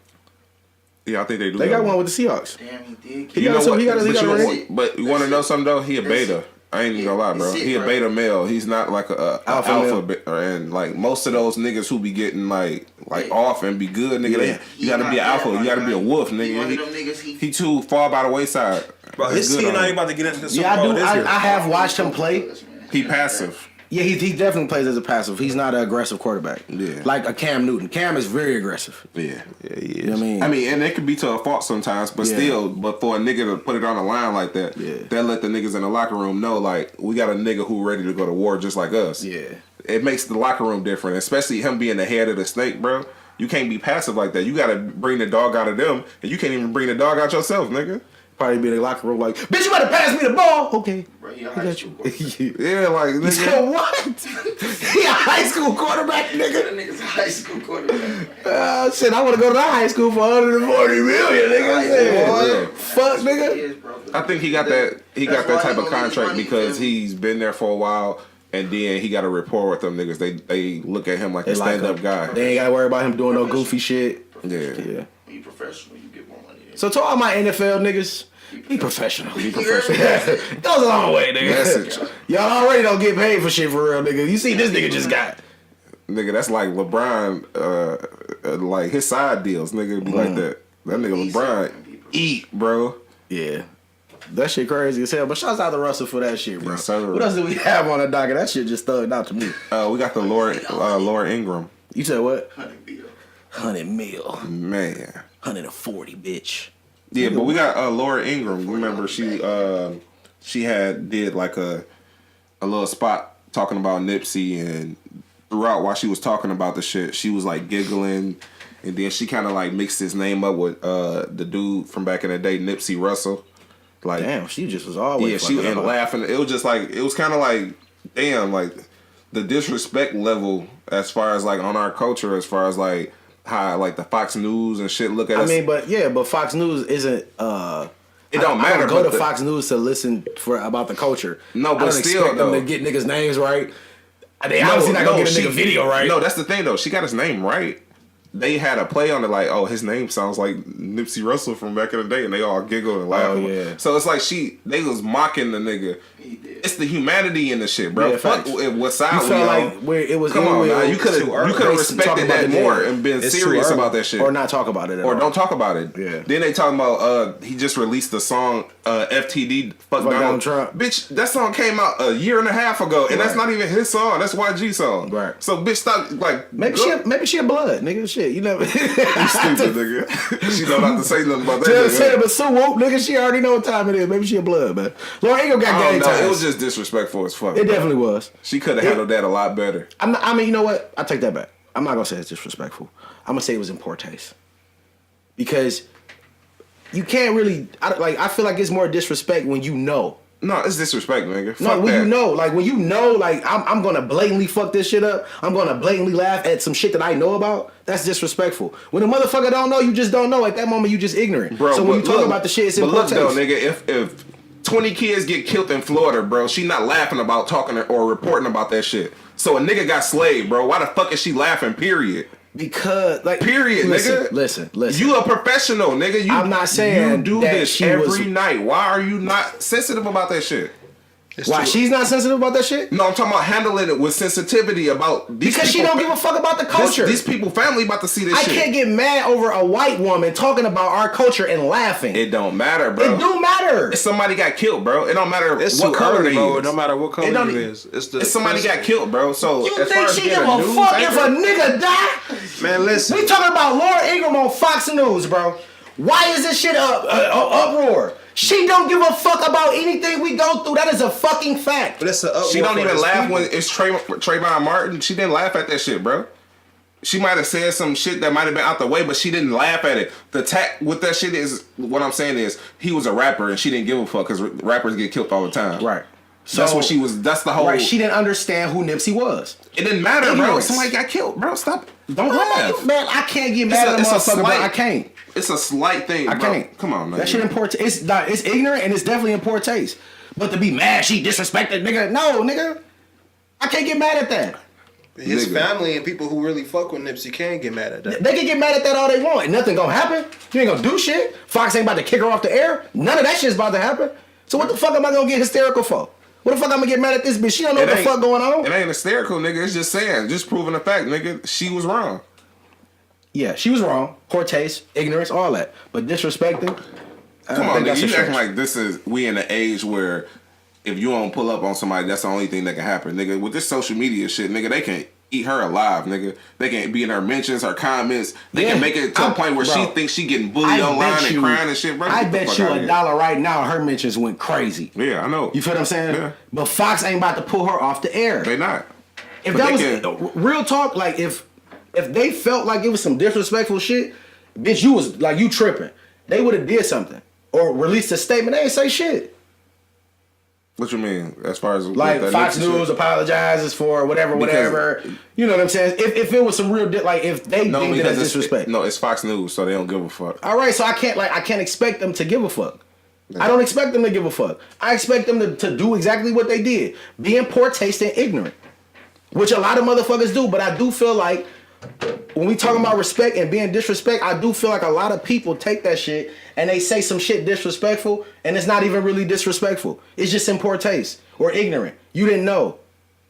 Yeah, I think they do. They got one with the Seahawks. Damn, he did. He got a ring. But you want to know something though? He a beta. I ain't even gonna lie, bro. That's it, He a bro. beta male. He's not like a Alpha alpha, male. and like most of those niggas who be getting like Yeah. off and be good, nigga. Yeah. You gotta be an alpha. You gotta be a wolf, He one nigga. of them niggas, He too far by the wayside. Bro, his That's good team on not him. even about to get into the Super Yeah, I Bowl do. this year. I have watched him play. He passive. Yeah, he definitely plays as a passive. He's not an aggressive quarterback. Yeah. Like a Cam Newton. Cam is very aggressive. Yeah. You know what I mean? I mean, and it could be to a fault sometimes, but Yeah. still, but for a nigga to put it on the line like that, Yeah. that let the niggas in the locker room know, like, we got a nigga who ready to go to war just like us. Yeah. It makes the locker room different, especially him being the head of the snake, bro. You can't be passive like that. You gotta bring the dog out of them, and you can't even bring the dog out yourself, nigga. Probably be in the locker room like, bitch, you better pass me the ball. Okay. Bro, you a I high got school you. quarterback. Yeah, like You nigga. said what? He a high school quarterback, That nigga. nigga's a high school quarterback. Shit, I want to go to the high school for 140 million, nigga. Yeah. Fuck, nigga. He is, bro. I think he got that. He got That's that why type he of gonna get his contract money, because feel me? he's been there for a while, and then he got a rapport with them niggas. They look at him like a They like stand up him. guy. They ain't got to worry about him doing no goofy shit. Yeah. Yeah. When you professional, you get more money. So to all my NFL niggas, be professional. Be professional. It goes a long way, nigga. Message. Y'all already don't get paid for shit for real, nigga. You see this nigga just got. Nigga, that's like LeBron, like his side deals, nigga, be like that. That nigga LeBron eat, bro. Yeah. That shit crazy as hell. But shouts out to Russell for that shit, bro. Yes, sir. What else do we have on the docket? That shit just thugged out to me. We got the Laura Ingram. You said what? 100 bill. 100 mil. Man. 140, bitch. Yeah, but we got Laura Ingram. Remember she had did like a little spot talking about Nipsey, and throughout while she was talking about the shit, she was like giggling, and then she kind of like mixed his name up with the dude from back in the day, Nipsey Russell. Like, Damn, she just was always yeah, she fucking and up. laughing. It was just like it was kind of like, damn, like the disrespect level as far as like on our culture, as far as like how like the Fox News and shit look at I us. mean, but Fox News isn't. It don't I matter. don't go but to Fox News to listen about the culture. No, but I don't still, expect them though. to get niggas' names right. They obviously not gonna get a nigga video right. No, that's the thing though. She got his name right. They had a play on it like, oh, his name sounds like Nipsey Russell from back in the day, and they all giggled and laughed. Oh, yeah. So it's like they was mocking the nigga. He did. It's the humanity in the shit, bro. Yeah, Fuck facts. what side You we felt on. like where it was. Come on, now. You could have talking respected about that it more then. and been It's too serious early. about that shit, or not talk about it at or all. don't talk about it. Yeah. Then they talking about he just released the song FTD Fuck Donald Trump. Bitch, that song came out a year and a half ago, and that's Right. not even his song. That's YG's song. Right. So bitch, stop like Maybe she a blood, nigga. Shit, you never. stupid nigga. She don't have to say nothing about that. Just say Nigga. it, but so whoop, nigga. She already know what time it is. Maybe she a blood, man. Laura Ingram got I gang don't know. ties. It was just disrespectful as fuck. It bro. definitely was. She could have handled that a lot better. I mean, you know what? I take that back. I'm not gonna say it's disrespectful. I'm gonna say it was in poor taste. Because you can't really. I feel like it's more disrespect when you know. No, it's disrespect, nigga. No, Fuck when that. you know, like when you know, like I'm gonna blatantly fuck this shit up. I'm gonna blatantly laugh at some shit that I know about. That's disrespectful. When a motherfucker don't know, you just don't know. At that moment, you just ignorant. Bro, so when you but talk look- about the shit, it's in but poor look though, taste. nigga, if 20 kids get killed in Florida, bro, she not laughing about talking or reporting about that shit. So a nigga got slayed, bro. Why the fuck is she laughing? Period. Because like Period, listen, nigga. Listen. You a professional, nigga. You, I'm not saying you do that this she every was- night. Why are you not sensitive about that shit? Why she's not sensitive about that shit? No, I'm talking about handling it with sensitivity about these Because she people- don't give a fuck about the culture. These people family about to see this I shit. can't get mad over a white woman talking about our culture and laughing. It don't matter, bro. It do matter. Somebody got killed, bro. It don't matter It's what too color early, they bro. is. No matter what color It don't it e- is. It's If somebody got killed, bro. So You as far think as she being give a news fuck anchor- if a nigga die? Man, listen. We talking about Laura Ingram on Fox News, bro. Why is this shit uproar? She don't give a fuck about anything we go through. That is a fucking fact. But it's an uproar She don't for even his laugh people. when it's Trayvon Martin. She didn't laugh at that shit, bro. She might have said some shit that might have been out the way, but she didn't laugh at it. The tack with that shit is what I'm saying is he was a rapper and she didn't give a fuck because rappers get killed all the time. Right. That's what she was. That's the whole. Right. She didn't understand who Nipsey was. It didn't matter, bro. Ignorance. Somebody got killed, bro. Stop. Don't laugh. Man, I can't get mad at a motherfucker, but I can't. It's a slight thing, I bro. can't. Come on, man. That shit in poor taste. It's not. It's ignorant and it's definitely in poor taste. But to be mad, she disrespected, nigga. No, nigga. I can't get mad at that. His Nigga. family and people who really fuck with Nipsey can get mad at that. They can get mad at that all they want. And nothing gonna happen. You ain't gonna do shit. Fox ain't about to kick her off the air. None of that shit's about to happen. So what the fuck am I gonna get hysterical for? What the fuck I'm gonna get mad at this bitch? She don't know what the ain't- fuck going on. It ain't hysterical, nigga. It's just saying, just proving the fact, nigga. She was wrong. Yeah, she was wrong. Poor taste, ignorance, all that. But disrespecting. Come on, nigga. You acting like this is we in an age where if you don't pull up on somebody, that's the only thing that can happen, nigga. With this social media shit, nigga, they can eat her alive, nigga. They can be in her mentions, her comments. They Yeah. can make it to a point where she Bro, thinks she getting bullied online and crying and shit, bro. I Get the bet fuck you outta here. $1 right now her mentions went crazy. Yeah, I know. You feel what I'm saying? Yeah. But Fox ain't about to pull her off the air. They not. If But that they was real talk, like if if they felt like it was some disrespectful shit, bitch, you was like, you tripping. They would have did something or released a statement. They ain't say shit. What you mean? As far as like Fox News apologizes for whatever. You know what I'm saying? If it was some real like if they deemed it as disrespect. No, it's Fox News, so they don't give a fuck. All right, so I can't expect them to give a fuck. I don't expect them to give a fuck. I expect them to do exactly what they did, being poor taste and ignorant, which a lot of motherfuckers do. But I do feel like when we talking about respect and being disrespect, I do feel like a lot of people take that shit and they say some shit disrespectful, and it's not even really disrespectful. It's just in poor taste or ignorant. You didn't know,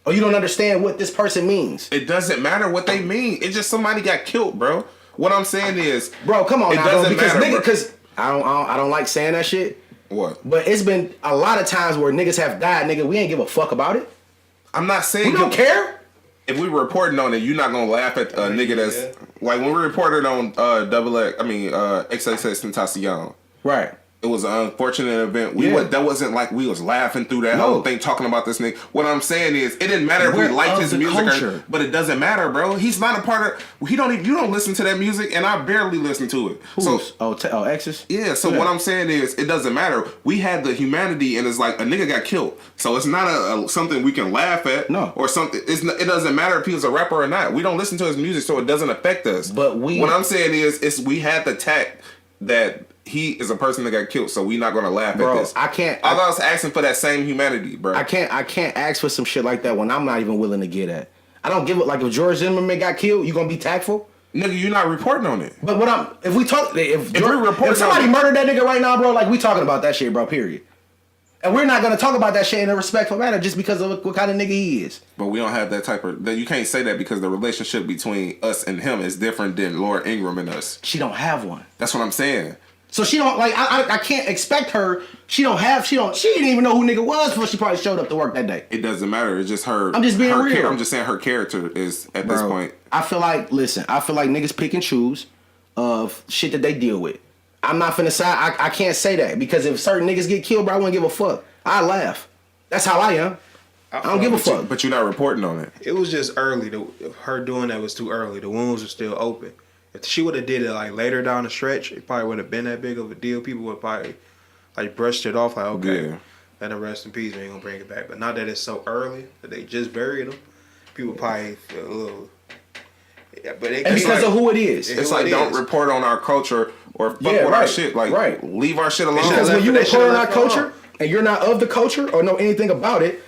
or you don't understand what this person means. It doesn't matter what they mean. It's just somebody got killed, bro. What I'm saying is, bro, come on, it now, doesn't bro, matter. Because I don't like saying that shit. What? But it's been a lot of times where niggas have died, nigga. We ain't give a fuck about it. I'm not saying we don't care. If we reporting on it, you're not gonna laugh at a nigga that's like when we reported on XXX Tentacion. Right. It was an unfortunate event. That wasn't like we was laughing through that whole thing talking about this nigga. What I'm saying is, it didn't matter if we liked his music, but it doesn't matter, bro. He's not a part of. You don't listen to that music, and I barely listen to it. Who's? X's? Yeah. So what I'm saying is, it doesn't matter. We had the humanity, and it's like a nigga got killed. So it's not something we can laugh at. No. Or something. It doesn't matter if he was a rapper or not. We don't listen to his music, so it doesn't affect us. But what I'm saying is, we had the tact that he is a person that got killed, so we not gonna laugh at this. I can't. I was asking for that same humanity, bro. I can't ask for some shit like that when I'm not even willing to get at. I don't give it. Like if George Zimmerman got killed, you gonna be tactful? Nigga, you're not reporting on it. But if somebody murdered that nigga right now, bro, like we talking about that shit, bro. Period. And we're not gonna talk about that shit in a respectful manner just because of what kind of nigga he is. But we don't have that type of. You can't say that because the relationship between us and him is different than Laura Ingraham and us. She don't have one. That's what I'm saying. So she don't like. I can't expect her. She didn't even know who nigga was before she probably showed up to work that day. It doesn't matter. It's just her. I'm just being real. I'm just saying her character is at this point. I feel like niggas pick and choose of shit that they deal with. I'm not finna say I can't say that because if certain niggas get killed, bro, I wouldn't give a fuck. I laugh. That's how I am. I don't give a fuck. But you're not reporting on it. It was just early. Her doing that was too early. The wounds were still open. If she would have did it like later down the stretch, it probably would have been that big of a deal. People would probably like brushed it off like, okay, let him rest in peace. We ain't gonna bring it back. But now that it's so early that they just buried him, people probably feel a little. Yeah, but and because of who it is, it's like don't report on our culture or fuck with our shit. Like leave our shit alone. Because when you report on our culture and you're not of the culture or know anything about it,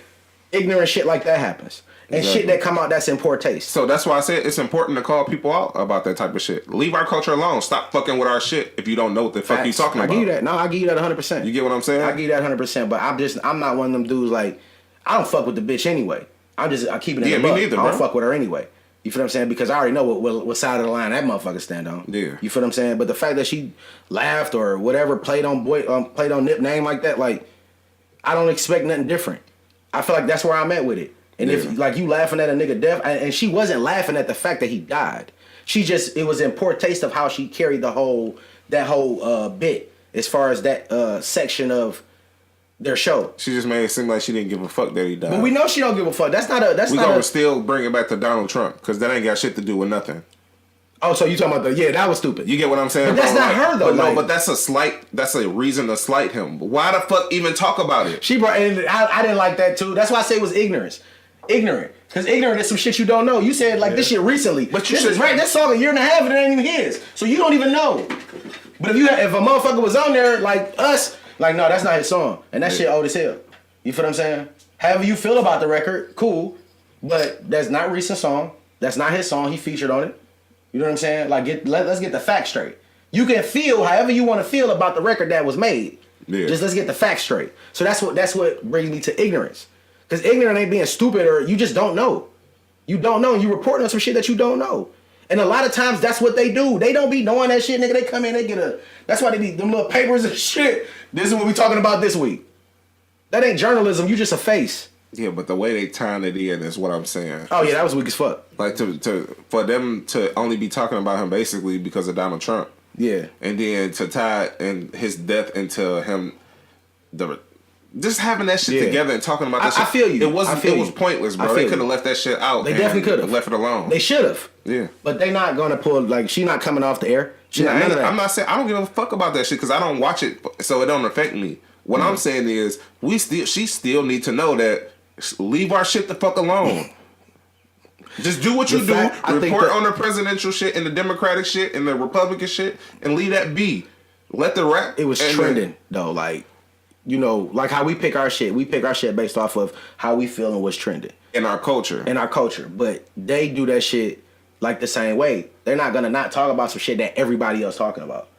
ignorant shit like that happens. And shit that come out that's in poor taste. So that's why I said it's important to call people out about that type of shit. Leave our culture alone. Stop fucking with our shit if you don't know what the fuck you talking about. I give you that. No, I give you that 100%. You get what I'm saying? I give you that 100%. But I'm not one of them dudes like, I don't fuck with the bitch anyway. I keep it in the me neither, I don't fuck with her anyway. You feel what I'm saying? Because I already know what side of the line that motherfucker stand on. Yeah. You feel what I'm saying? But the fact that she laughed or whatever, played on Nip name like that, like, I don't expect nothing different. I feel like that's where I'm at with it. And if like you laughing at a nigga death, and she wasn't laughing at the fact that he died. It was in poor taste of how she carried that whole bit as far as that section of their show. She just made it seem like she didn't give a fuck that he died. But we know she don't give a fuck. We gonna still bring it back to Donald Trump because that ain't got shit to do with nothing. Oh, so you talking about that was stupid. You get what I'm saying? But that's not her though. But but that's a slight. That's a reason to slight him. Why the fuck even talk about it? And I didn't like that too. That's why I say it was ignorance. Ignorant. Because ignorant is some shit you don't know. You said like this shit recently. But this is right. This song a year and a half and it ain't even his. So you don't even know. But if a motherfucker was on there like us, like no, that's not his song. And that shit old as hell. You feel what I'm saying? However you feel about the record, cool. But that's not recent song. That's not his song. He featured on it. You know what I'm saying? Like let's get the facts straight. You can feel however you want to feel about the record that was made. Yeah. Just let's get the facts straight. So that's what brings me to ignorance. Because ignorant ain't being stupid or you just don't know. You don't know and you reporting on some shit that you don't know. And a lot of times that's what they do. They don't be knowing that shit, nigga. They come in, they get that's why they be them little papers and shit. This is what we talking about this week. That ain't journalism, you just a face. Yeah, but the way they tying it in is what I'm saying. Oh yeah, that was weak as fuck. Like for them to only be talking about him basically because of Donald Trump. Yeah. And then to tie his death into him just having that shit together and talking about that shit. I feel you. It was pointless, bro. They could have left that shit out. They definitely could have left it alone. They should have. Yeah. But they not gonna pull like she not coming off the air. None of that. I'm not saying I don't give a fuck about that shit because I don't watch it, so it don't affect me. What I'm saying is she still need to know that leave our shit the fuck alone. Just do what you do. Report on the presidential shit and the Democratic shit and the Republican shit and leave that be. Let the rap. It was trending though, like. You know, like how we pick our shit. We pick our shit based off of how we feel and what's trending. In our culture. But they do that shit like the same way. They're not going to not talk about some shit that everybody else talking about.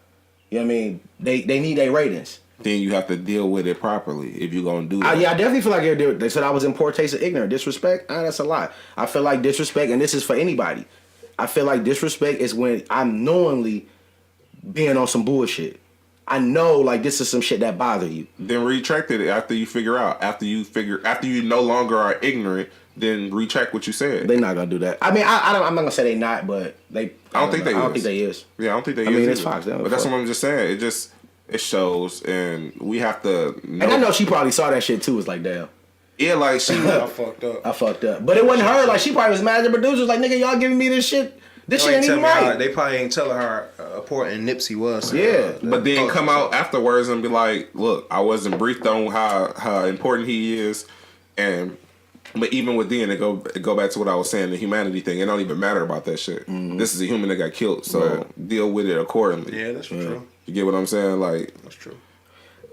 You know what I mean? They need their ratings. Then you have to deal with it properly if you're going to do that. I definitely feel like they said I was in poor taste of ignorant. Disrespect? That's a lie. I feel like disrespect, and this is for anybody. I feel like disrespect is when I'm knowingly being on some bullshit. I know, like, this is some shit that bother you. Then retract it after you figure out. After you no longer are ignorant, then retract what you said. They not gonna do that. I mean, I'm not gonna say they not, but they. I don't think they is. Yeah, I don't think they is. I mean, either. it's Fox. But that's what I'm just saying. It shows, and we have to. And I know she probably saw that shit too. Was like, damn. Yeah, like she. I fucked up. But it wasn't her. Like she probably was mad at the producers. Like, nigga, y'all giving me this shit. This shit ain't even right. They probably ain't telling her how important Nipsey was. But then come out afterwards and be like, look, I wasn't briefed on how important he is. But even with then, it go back to what I was saying, the humanity thing. It don't even matter about that shit. Mm-hmm. This is a human that got killed. So deal with it accordingly. Yeah, that's true. You get what I'm saying? Like, that's true.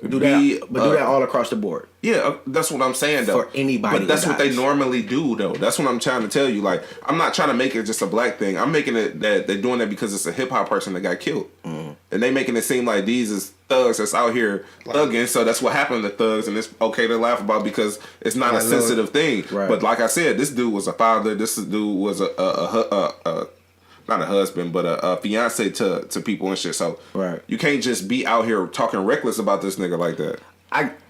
Do that all across the board. Yeah, that's what I'm saying though. For anybody, but that's what they normally do though. That's what I'm trying to tell you. Like, I'm not trying to make it just a black thing. I'm making it that they're doing that because it's a hip hop person that got killed, and they making it seem like these is thugs that's out here thugging. So that's what happened to thugs, and it's okay to laugh about because it's not a sensitive thing. Right. But like I said, this dude was a father. This dude was a not a husband, but a fiance to people and shit. So you can't just be out here talking reckless about this nigga like that.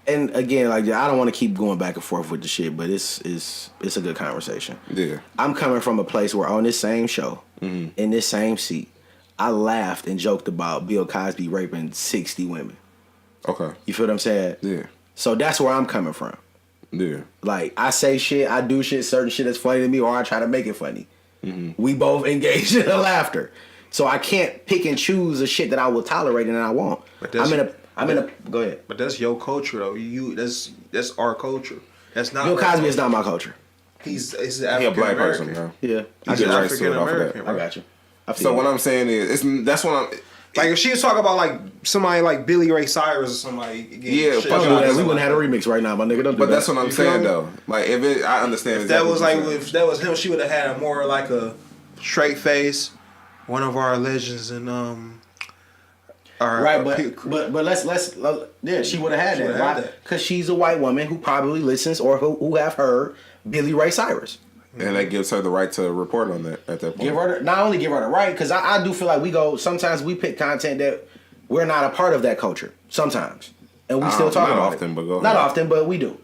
And again, like, I don't want to keep going back and forth with the shit, but it's a good conversation. Yeah, I'm coming from a place where on this same show, in this same seat, I laughed and joked about Bill Cosby raping 60 women. Okay, you feel what I'm saying? Yeah. So that's where I'm coming from. Yeah. Like, I say shit, I do shit, certain shit that's funny to me, or I try to make it funny. We both engage in the laughter, so I can't pick and choose the shit that I will tolerate and I won't. I'm in a. Go ahead. But that's your culture, though. That's our culture. That's not. Bill Cosby is not my culture. He's a black person, bro. Yeah, he's African American. I got you. So what I'm saying is, that's what I'm. Like, if she was talking about like somebody like Billy Ray Cyrus or somebody, we wouldn't have a remix right now, my nigga. Don't do but that. that's what I'm saying though. Like, I understand. If that was like, if that was him, she would have had a more like a straight face. One of our legends and right, but let's yeah, she would have had that, right? Because she's a white woman who probably listens or who have heard Billy Ray Cyrus. And that gives her the right to report on that at that point. Not only give her the right, because I do feel like sometimes we pick content that we're not a part of that culture. Sometimes. And we still talk about it. Not often, but we do.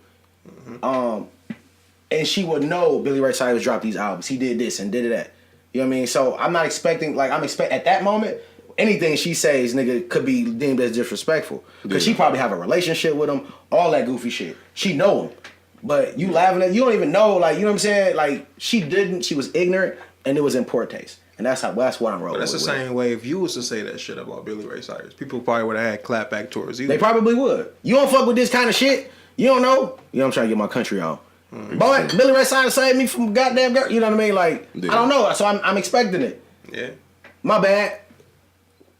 And she would know Billy Ray Cyrus dropped these albums. He did this and did that. You know what I mean? So I'm not expecting, at that moment, anything she says, nigga, could be deemed as disrespectful. Because she probably have a relationship with him, all that goofy shit. She know him. But you laughing at, you don't even know, like, you know what I'm saying? Like, she was ignorant, and it was in poor taste. And that's what I'm rolling with. But that's the same way if you was to say that shit about Billy Ray Cyrus. People probably would have had clap back towards you. They probably would. You don't fuck with this kind of shit. You don't know. You know, I'm trying to get my country on. Boy, Billy Ray Cyrus saved me from goddamn girl. You know what I mean? Like, I don't know. So I'm expecting it. Yeah. My bad.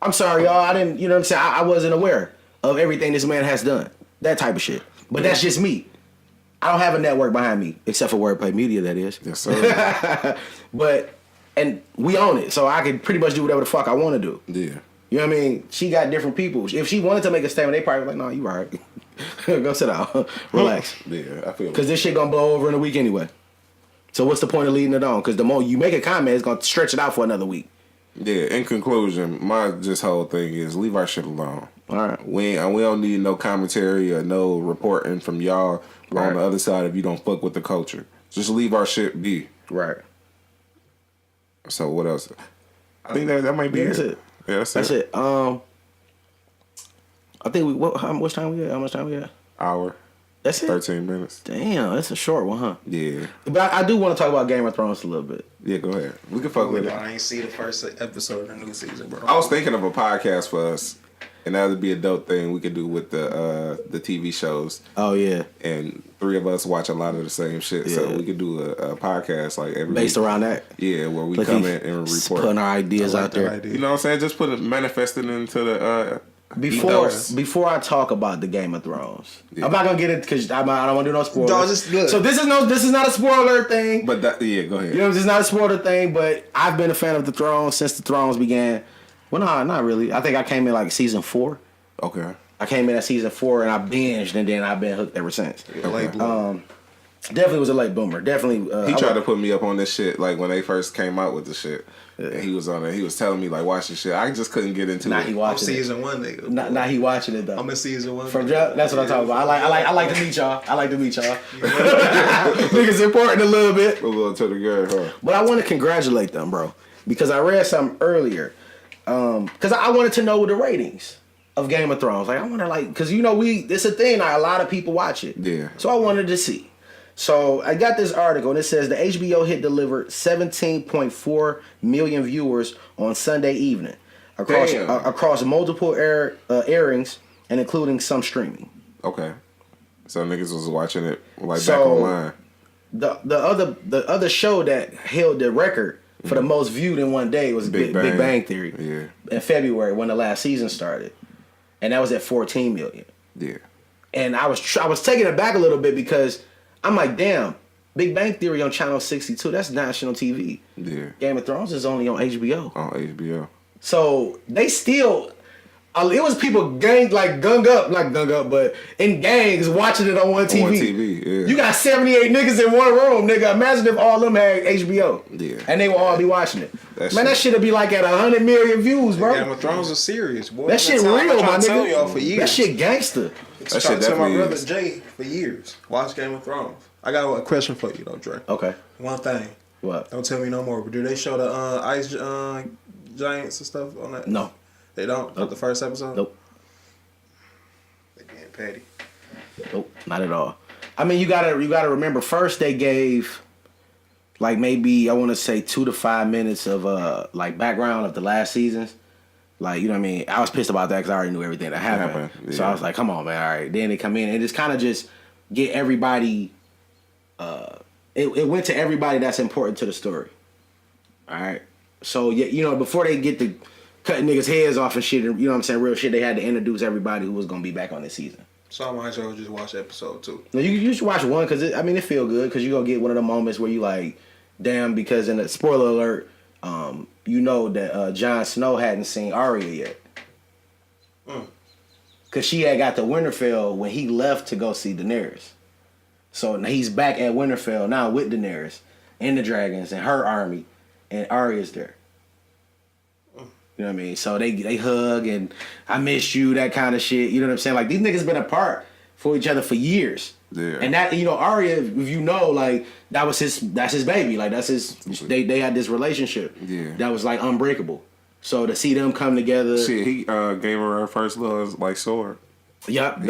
I'm sorry, y'all. I didn't, you know what I'm saying? I wasn't aware of everything this man has done. That type of shit. But that's just me. I don't have a network behind me, except for Wordplay Media, that is. Yes, sir. And we own it, so I can pretty much do whatever the fuck I want to do. Yeah. You know what I mean? She got different people. If she wanted to make a statement, they probably like, no, you right. Go sit down. Relax. Yeah, I feel it. Because this shit gonna blow over in a week anyway. So what's the point of leading it on? Because the more you make a comment, it's gonna stretch it out for another week. Yeah, in conclusion, my just whole thing is leave our shit alone. All right. We don't need no commentary or no reporting from y'all on the other side if you don't fuck with the culture. Just leave our shit be. Right. So what else? I think that might be it. Yeah, that's it. I think how much time we at? Hour. That's it. 13 minutes. Damn, that's a short one, huh? Yeah. But I do want to talk about Game of Thrones a little bit. Yeah, go ahead. We can fuck with it. I ain't see the first episode of the new season, bro. I was thinking of a podcast for us, and that would be a dope thing we could do with the TV shows. Oh yeah, and 3 of us watch a lot of the same shit, so we could do a podcast like every based week. around that. Yeah, where we Like come in and report, putting our ideas like out there. idea. You know what I'm saying? Just manifest it into the Before I talk about the Game of Thrones, I'm not gonna get it because I don't want to do no spoilers. No, just look. So this is not a spoiler thing. But that, yeah, go ahead. You know, this is not a spoiler thing. But I've been a fan of the Thrones since the Thrones began. Well, no, not really. I think I came in like season 4. Okay. I came in at season 4 and I binged, and then I've been hooked ever since. Definitely was a late boomer. Definitely. He tried to put me up on this shit like when they first came out with the shit. Yeah. And he was on it. He was telling me like watch this shit. I just couldn't get into Now it. he I'm watching season 1, nigga. Now he watching it though. I'm in season 1. That's what I'm talking about. I like to meet y'all. I like to meet y'all. Think it's important a little bit. A little to the girl, huh? But I want to congratulate them, bro, because I read something earlier. Because I wanted to know the ratings of Game of Thrones. Like I want to because it's a thing. Like, a lot of people watch it. Yeah. So I wanted to see. So I got this article and it says the HBO hit delivered 17.4 million viewers on Sunday evening across multiple airings and including some streaming. Okay. So niggas was watching it back online. The other show that held the record for the most viewed in one day was Big Bang Theory. Yeah. In February when the last season started, and that was at 14 million. Yeah. And I was taking it back a little bit because I'm like, damn, Big Bang Theory on Channel 62, that's national TV. Yeah. Game of Thrones is only on HBO. On HBO. So they still, it was people gung up, but in gangs watching it on one TV. On TV, yeah. You got 78 niggas in one room, nigga. Imagine if all of them had HBO. Yeah. And they would all be watching it. That shit would be like at 100 million views, bro. Game of Thrones is serious, boy. That shit real, my nigga. Y'all for years. That shit gangster. That shit tell my definitely brother is. Jay for years. Watch Game of Thrones. I got a question for you though, Dre. Okay. One thing. What? Don't tell me no more. But do they show the ice giants and stuff on that? No. They don't? Not the first episode? Nope. They getting petty. Nope. Not at all. I mean, you gotta remember. First, they gave like maybe I want to say 2 to 5 minutes of background of the last seasons. Like, you know what I mean? I was pissed about that because I already knew everything that happened. Yeah. So I was like, come on, man. All right. Then they come in and it's kind of just get everybody. It went to everybody that's important to the story. All right. So, before they get to cutting niggas' heads off and shit, you know what I'm saying? Real shit, they had to introduce everybody who was going to be back on this season. So I might as well just watch episode 2. No, you should watch one because it feel good because you're going to get one of the moments where you like, damn, because in the spoiler alert, that Jon Snow hadn't seen Arya yet. Because she had got to Winterfell when he left to go see Daenerys. So he's back at Winterfell now with Daenerys and the dragons and her army, and Arya's there. You know what I mean? So they hug and I miss you, that kind of shit. You know what I'm saying? Like these niggas been apart for each other for years. Yeah. And that, Arya, if like that's his baby. Like that's his. They had this relationship. Yeah. That was like unbreakable. So to see them come together. Shit, he gave her first little sword. Yep.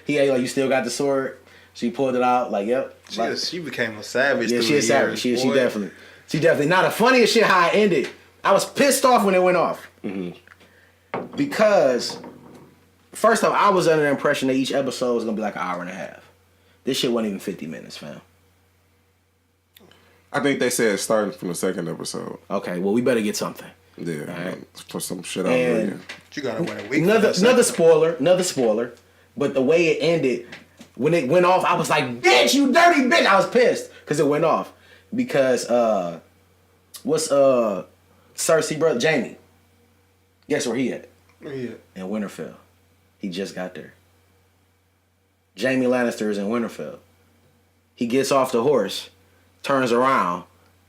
He you still got the sword. She pulled it out. Like yep. She became a savage. Yeah, she a savage. She definitely. Now the funniest shit how it ended. I was pissed off when it went off. Mm-hmm. Because first off, I was under the impression that each episode was gonna be like an hour and a half. This shit wasn't even 50 minutes, fam. I think they said starting from the second episode. Okay, well we better get something. Yeah, right. Put some shit out there. You gotta wait a week. Another spoiler. But the way it ended, when it went off, I was like, "Bitch, you dirty bitch!" I was pissed because it went off. Because what's Cersei brother Jaime? Guess where he at? Where he at? In Winterfell. He just got there. Jaime Lannister is in Winterfell. He gets off the horse, turns around.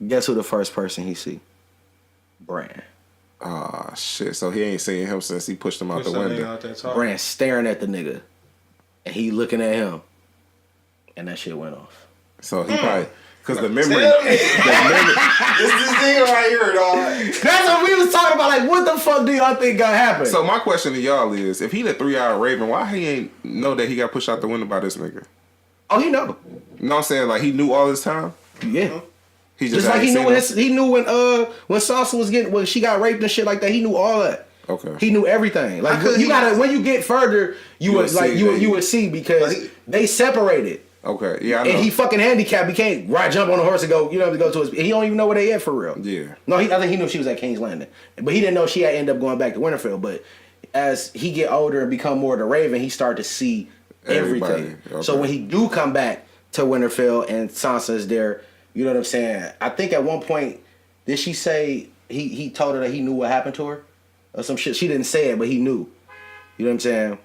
Guess who the first person he see? Bran. Ah, shit. So he ain't seen him since he pushed him out the window. Bran staring at the nigga. And he looking at him. And that shit went off. So he probably... Because the memory... It's this nigga right here, dog. That's what we was talking about. like, what the fuck do y'all think gonna happen? So my question to y'all is, if he the 3-eyed raven, why he ain't know that he got pushed out the window by this nigga? Oh, he know. You know what I'm saying? Like, he knew all this time? Yeah. He Just like he knew when Salsa was when she got raped and shit like that. He knew all that. Okay. He knew everything. Like you gotta when you get further, you would see because they separated. Okay. Yeah. I know. And he fucking handicapped. He can't jump on a horse and go. You know, to go to his. He don't even know where they at for real. Yeah. No, I think he knew she was at King's Landing, but he didn't know she had ended up going back to Winterfell. But as he get older and become more the Raven, he started to see everything. Okay. So when he do come back to Winterfell and Sansa is there, you know what I'm saying? I think at one point did she say he told her that he knew what happened to her or some shit? She didn't say it, but he knew. You know what I'm saying?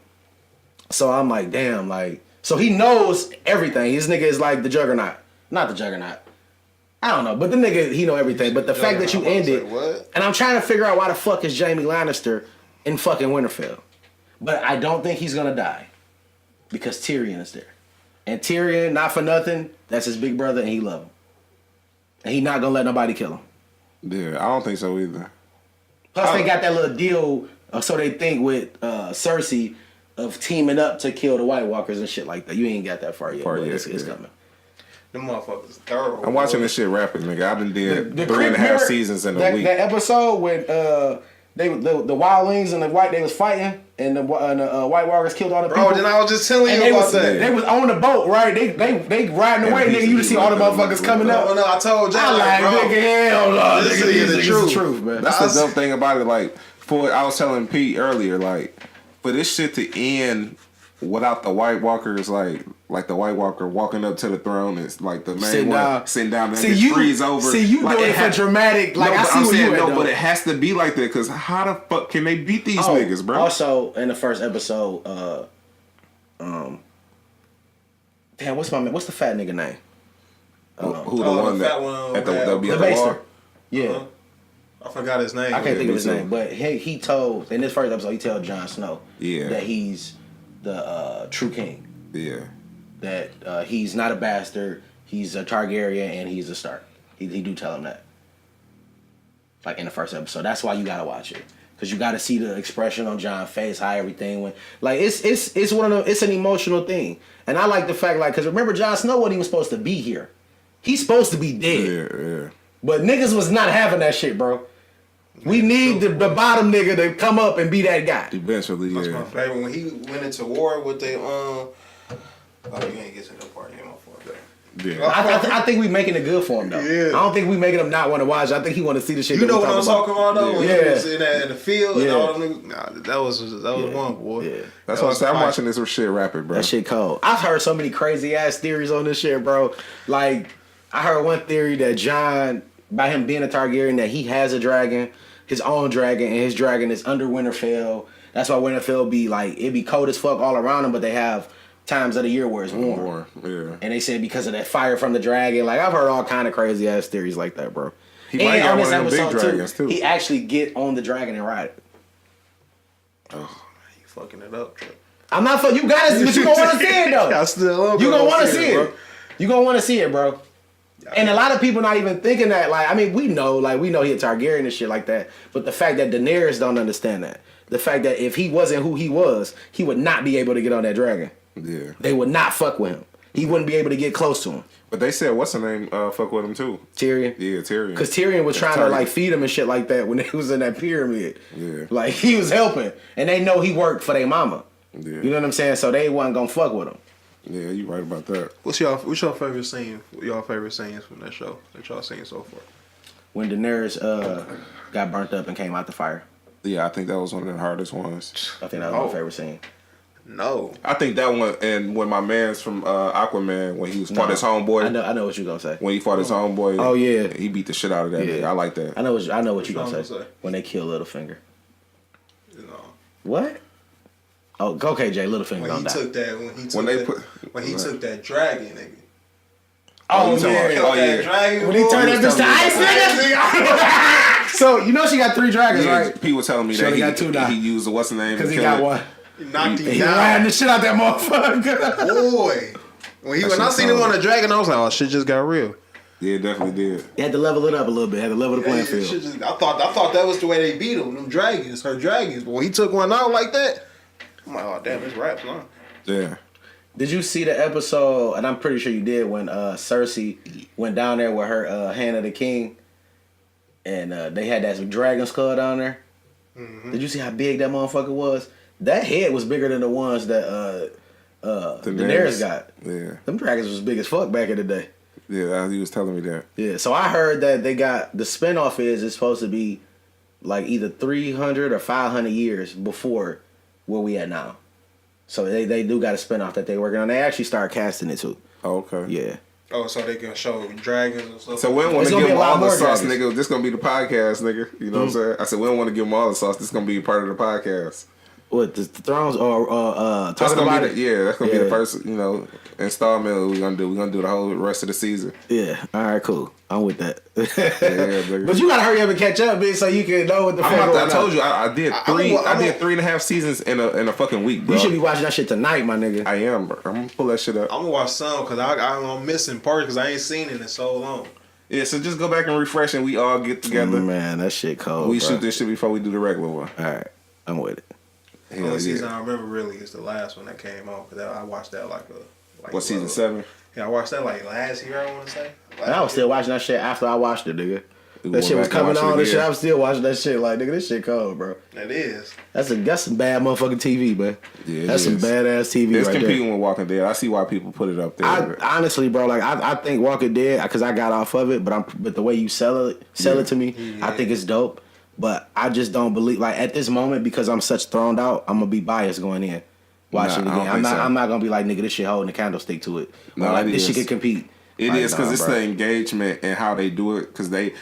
So I'm like, damn, like. So he knows everything. His nigga is like the Juggernaut. Not the Juggernaut. I don't know. But the nigga, he know everything. But the fact that you ended... And I'm trying to figure out why the fuck is Jaime Lannister in fucking Winterfell. But I don't think he's going to die. Because Tyrion is there. And Tyrion, not for nothing, that's his big brother and he love him. And he not going to let nobody kill him. Yeah, I don't think so either. Plus they got that little deal, so they think, with Cersei... of teaming up to kill the White Walkers and shit like that. You ain't got that far yet. It's coming. Them motherfuckers thorough. I'm watching this shit rapid, nigga. I've been dead 3.5 seasons in a week. That episode with the wildlings and they was fighting and the White Walkers killed all the people. Bro, then I was just telling you about that. They was on the boat, right? They riding away, nigga. You just see all the motherfuckers coming up. No, I told y'all, I like, bro. Nigga, hell no. This is the truth, man. That's the dope thing about it. Like, I was telling Pete earlier, like, for this shit to end without the White Walkers, like the White Walker walking up to the throne is like the main one sitting down and then freeze over. See, you like, doing it for dramatic. Like, no, I see what you at, but it has to be like that because how the fuck can they beat these niggas, bro? Also, in the first episode, damn, what's the fat nigga name? Who the one that that'll be at the bar? Yeah. I forgot his name. I can't think of his name, but he told in this first episode he told Jon Snow that he's the true king. Yeah. That he's not a bastard, he's a Targaryen and he's a Stark. He do tell him that. Like in the first episode. That's why you gotta watch it. Cause you gotta see the expression on Jon's face, how everything went. Like it's one of the, it's an emotional thing. And I like the fact, like, cause remember Jon Snow wasn't even supposed to be here. He's supposed to be dead. Yeah. But niggas was not having that shit, bro. We need the bottom nigga to come up and be that guy. Eventually, That's my favorite. When he went into war with the oh, you ain't get to that part yet, my fault. Yeah. I think we making it good for him though. Yeah. I don't think we making him not want to watch. I think he want to see the shit. You know what I'm talking about though? When he was in the field and all them niggas. Nah, that was one, boy. Yeah. That's why I said I'm watching this shit rapid, bro. That shit cold. I've heard so many crazy ass theories on this shit, bro. Like I heard one theory that Jon, by him being a Targaryen, that he has a dragon, his own dragon, and his dragon is under Winterfell. That's why Winterfell be like, it be cold as fuck all around him, but they have times of the year where it's warm. Yeah. And they said because of that fire from the dragon. Like I've heard all kind of crazy ass theories like that, bro. He might got one of them big dragons too. He actually get on the dragon and ride it. Oh, man, you fucking it up, Trip. I'm not fucking. You got it, but you gonna want to see it though. You gonna want to see it. You gonna want to see it, bro. And a lot of people not even thinking that. Like, I mean, we know he a Targaryen and shit like that. But the fact that Daenerys don't understand that, the fact that if he wasn't who he was, he would not be able to get on that dragon. Yeah, they would not fuck with him. He wouldn't be able to get close to him. But they said what's the name? Fuck with him too. Tyrion. Yeah, Tyrion. Because Tyrion was trying to like feed him and shit like that when he was in that pyramid. Yeah, like he was helping, and they know he worked for their mama. Yeah, you know what I'm saying? So they wasn't gonna fuck with him. Yeah, you right about that. What's your favorite scene? Y'all favorite scenes from that show that y'all seen so far? When Daenerys got burnt up and came out the fire. Yeah, I think that was one of the hardest ones. I think that was my favorite scene. No, I think that one, and when my man's from Aquaman, when he was fought his homeboy. I know what you're gonna say. When he fought his homeboy. Oh yeah, he beat the shit out of that nigga. I like that. I know what you're gonna say. When they kill Littlefinger. No. What? Oh, okay, Jay. Littlefinger don't die. When he took that dragon, nigga. Oh yeah. Dragon, when he turned that bitch to ice, nigga. So you know she got 3 dragons, right? People telling me that he got 2 now. He used what's the name? Because he got one. He knocked him He down. ran the shit out that motherfucker. Boy. When I seen him on the dragon, I was like, oh, shit just got real. Yeah, it definitely did. They had to level it up a little bit. Had to level the playing field. I thought that was the way they beat them. Them dragons, her dragons. But when he took one out like that, I'm like, oh damn, it's raps now. Yeah. Did you see the episode? And I'm pretty sure you did when Cersei went down there with her Hand of the King, and they had that dragon skull down there. Mm-hmm. Did you see how big that motherfucker was? That head was bigger than the ones that Daenerys got. Yeah. Them dragons was big as fuck back in the day. Yeah, he was telling me that. Yeah, so I heard that they got the spinoff is supposed to be like either 300 or 500 years before where we at now. So they do got a spinoff that they working on. They actually start casting it too. Oh, okay. Yeah. Oh, so they can show dragons and stuff. So we don't want to give them all the sauce, nigga. This gonna be the podcast, nigga. You know what I'm saying? I said we don't want to give them all the sauce. This gonna be part of the podcast. What the Thrones or that's talking gonna about be that's gonna be the first installment we're gonna do. We're gonna do the whole rest of the season. Yeah. All right. Cool. I'm with that. Yeah, but you gotta hurry up and catch up, bitch, so you can know what the fuck. I told you I did three. I did 3.5 seasons in a fucking week, bro. You should be watching that shit tonight, my nigga. I am, bro. I'm gonna pull that shit up. I'm gonna watch some because I'm missing parts because I ain't seen it in so long. Yeah, so just go back and refresh and we all get together. Man, that shit cold. We shoot this shit before we do the regular one. All right. I'm with it. The only season I remember really is the last one that came out because I watched that what, season 7? Yeah, I watched that like last year, I want to say. And I was still watching that shit after I watched it, nigga. That shit was coming on and shit. I was still watching that shit like, nigga, this shit cold, bro. It is. That's some bad motherfucking TV, man. Yeah, that's some badass TV it's right there. competing with Walking Dead. I see why people put it up there. Honestly, bro, like I think Walking Dead, because I got off of it, but the way you sell it to me, I think it's dope. But I just don't believe, like at this moment, because I'm such thrown out, I'm gonna be biased going in. Watching it again. I'm not gonna be like, nigga, this shit holding a candlestick to it. No, like this shit can compete. It is because it's the engagement and how they do it. Because they,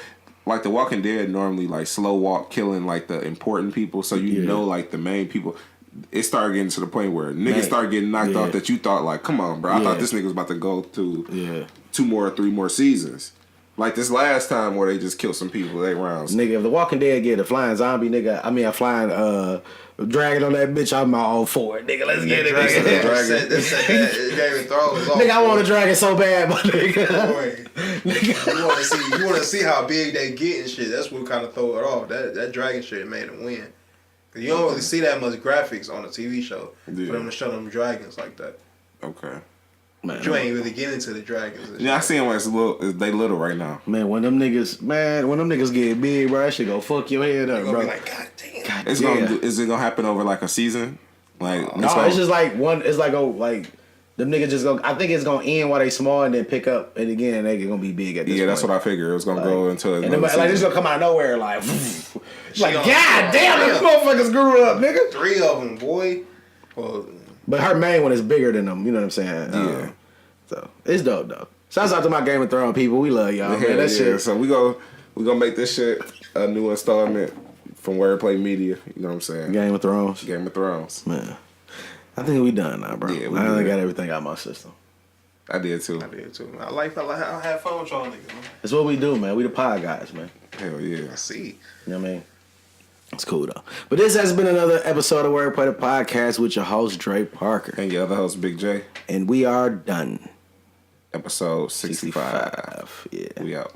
like the Walking Dead, normally like slow walk killing like the important people. So you know like the main people. It started getting to the point where niggas started getting knocked off that you thought like, come on, bro. I thought this nigga was about to go to 2 more or 3 more seasons. Like this last time where they just killed some people 8 rounds. Nigga, if the Walking Dead get a flying zombie, nigga, I mean a flying dragon on that bitch, I'm all for it, nigga. Let's get it, nigga. Nigga, I want a dragon so bad, my nigga. Nigga. You want to see how big they get and shit. That's what kind of throw it off. That dragon shit made them win. Cause you don't really see that much graphics on a TV show for them to show them dragons like that. Okay. Man, but you ain't really getting into the dragons. Yeah, I see them as they little right now. Man, when them niggas get big, bro, that shit go fuck your head up, bro. Be like, God damn. Is it gonna happen over like a season? Like no, it's just like one. It's like them niggas just go. I think it's gonna end while they small and then pick up, and again they gonna be big at this point. That's what I figured. It was gonna go into and like it's gonna come out of nowhere, like God damn, these motherfuckers grew up, nigga. 3 of them, boy. Well. But her main one is bigger than them. You know what I'm saying? Yeah. So it's dope though. Shouts out to my Game of Thrones people. We love y'all, man. That shit. So we gonna make this shit a new installment from Wordplay Media. You know what I'm saying? Game of Thrones. Man. I think we done now, bro. Yeah, I got everything out of my system. I did too. I have fun with y'all niggas, man. That's what we do, man. We the pod guys, man. Hell yeah. I see. You know what I mean? It's cool though. But this has been another episode of Wordplay the Podcast with your host Dre Parker and your other host Big J, and we are done. Episode 65. Yeah. We out.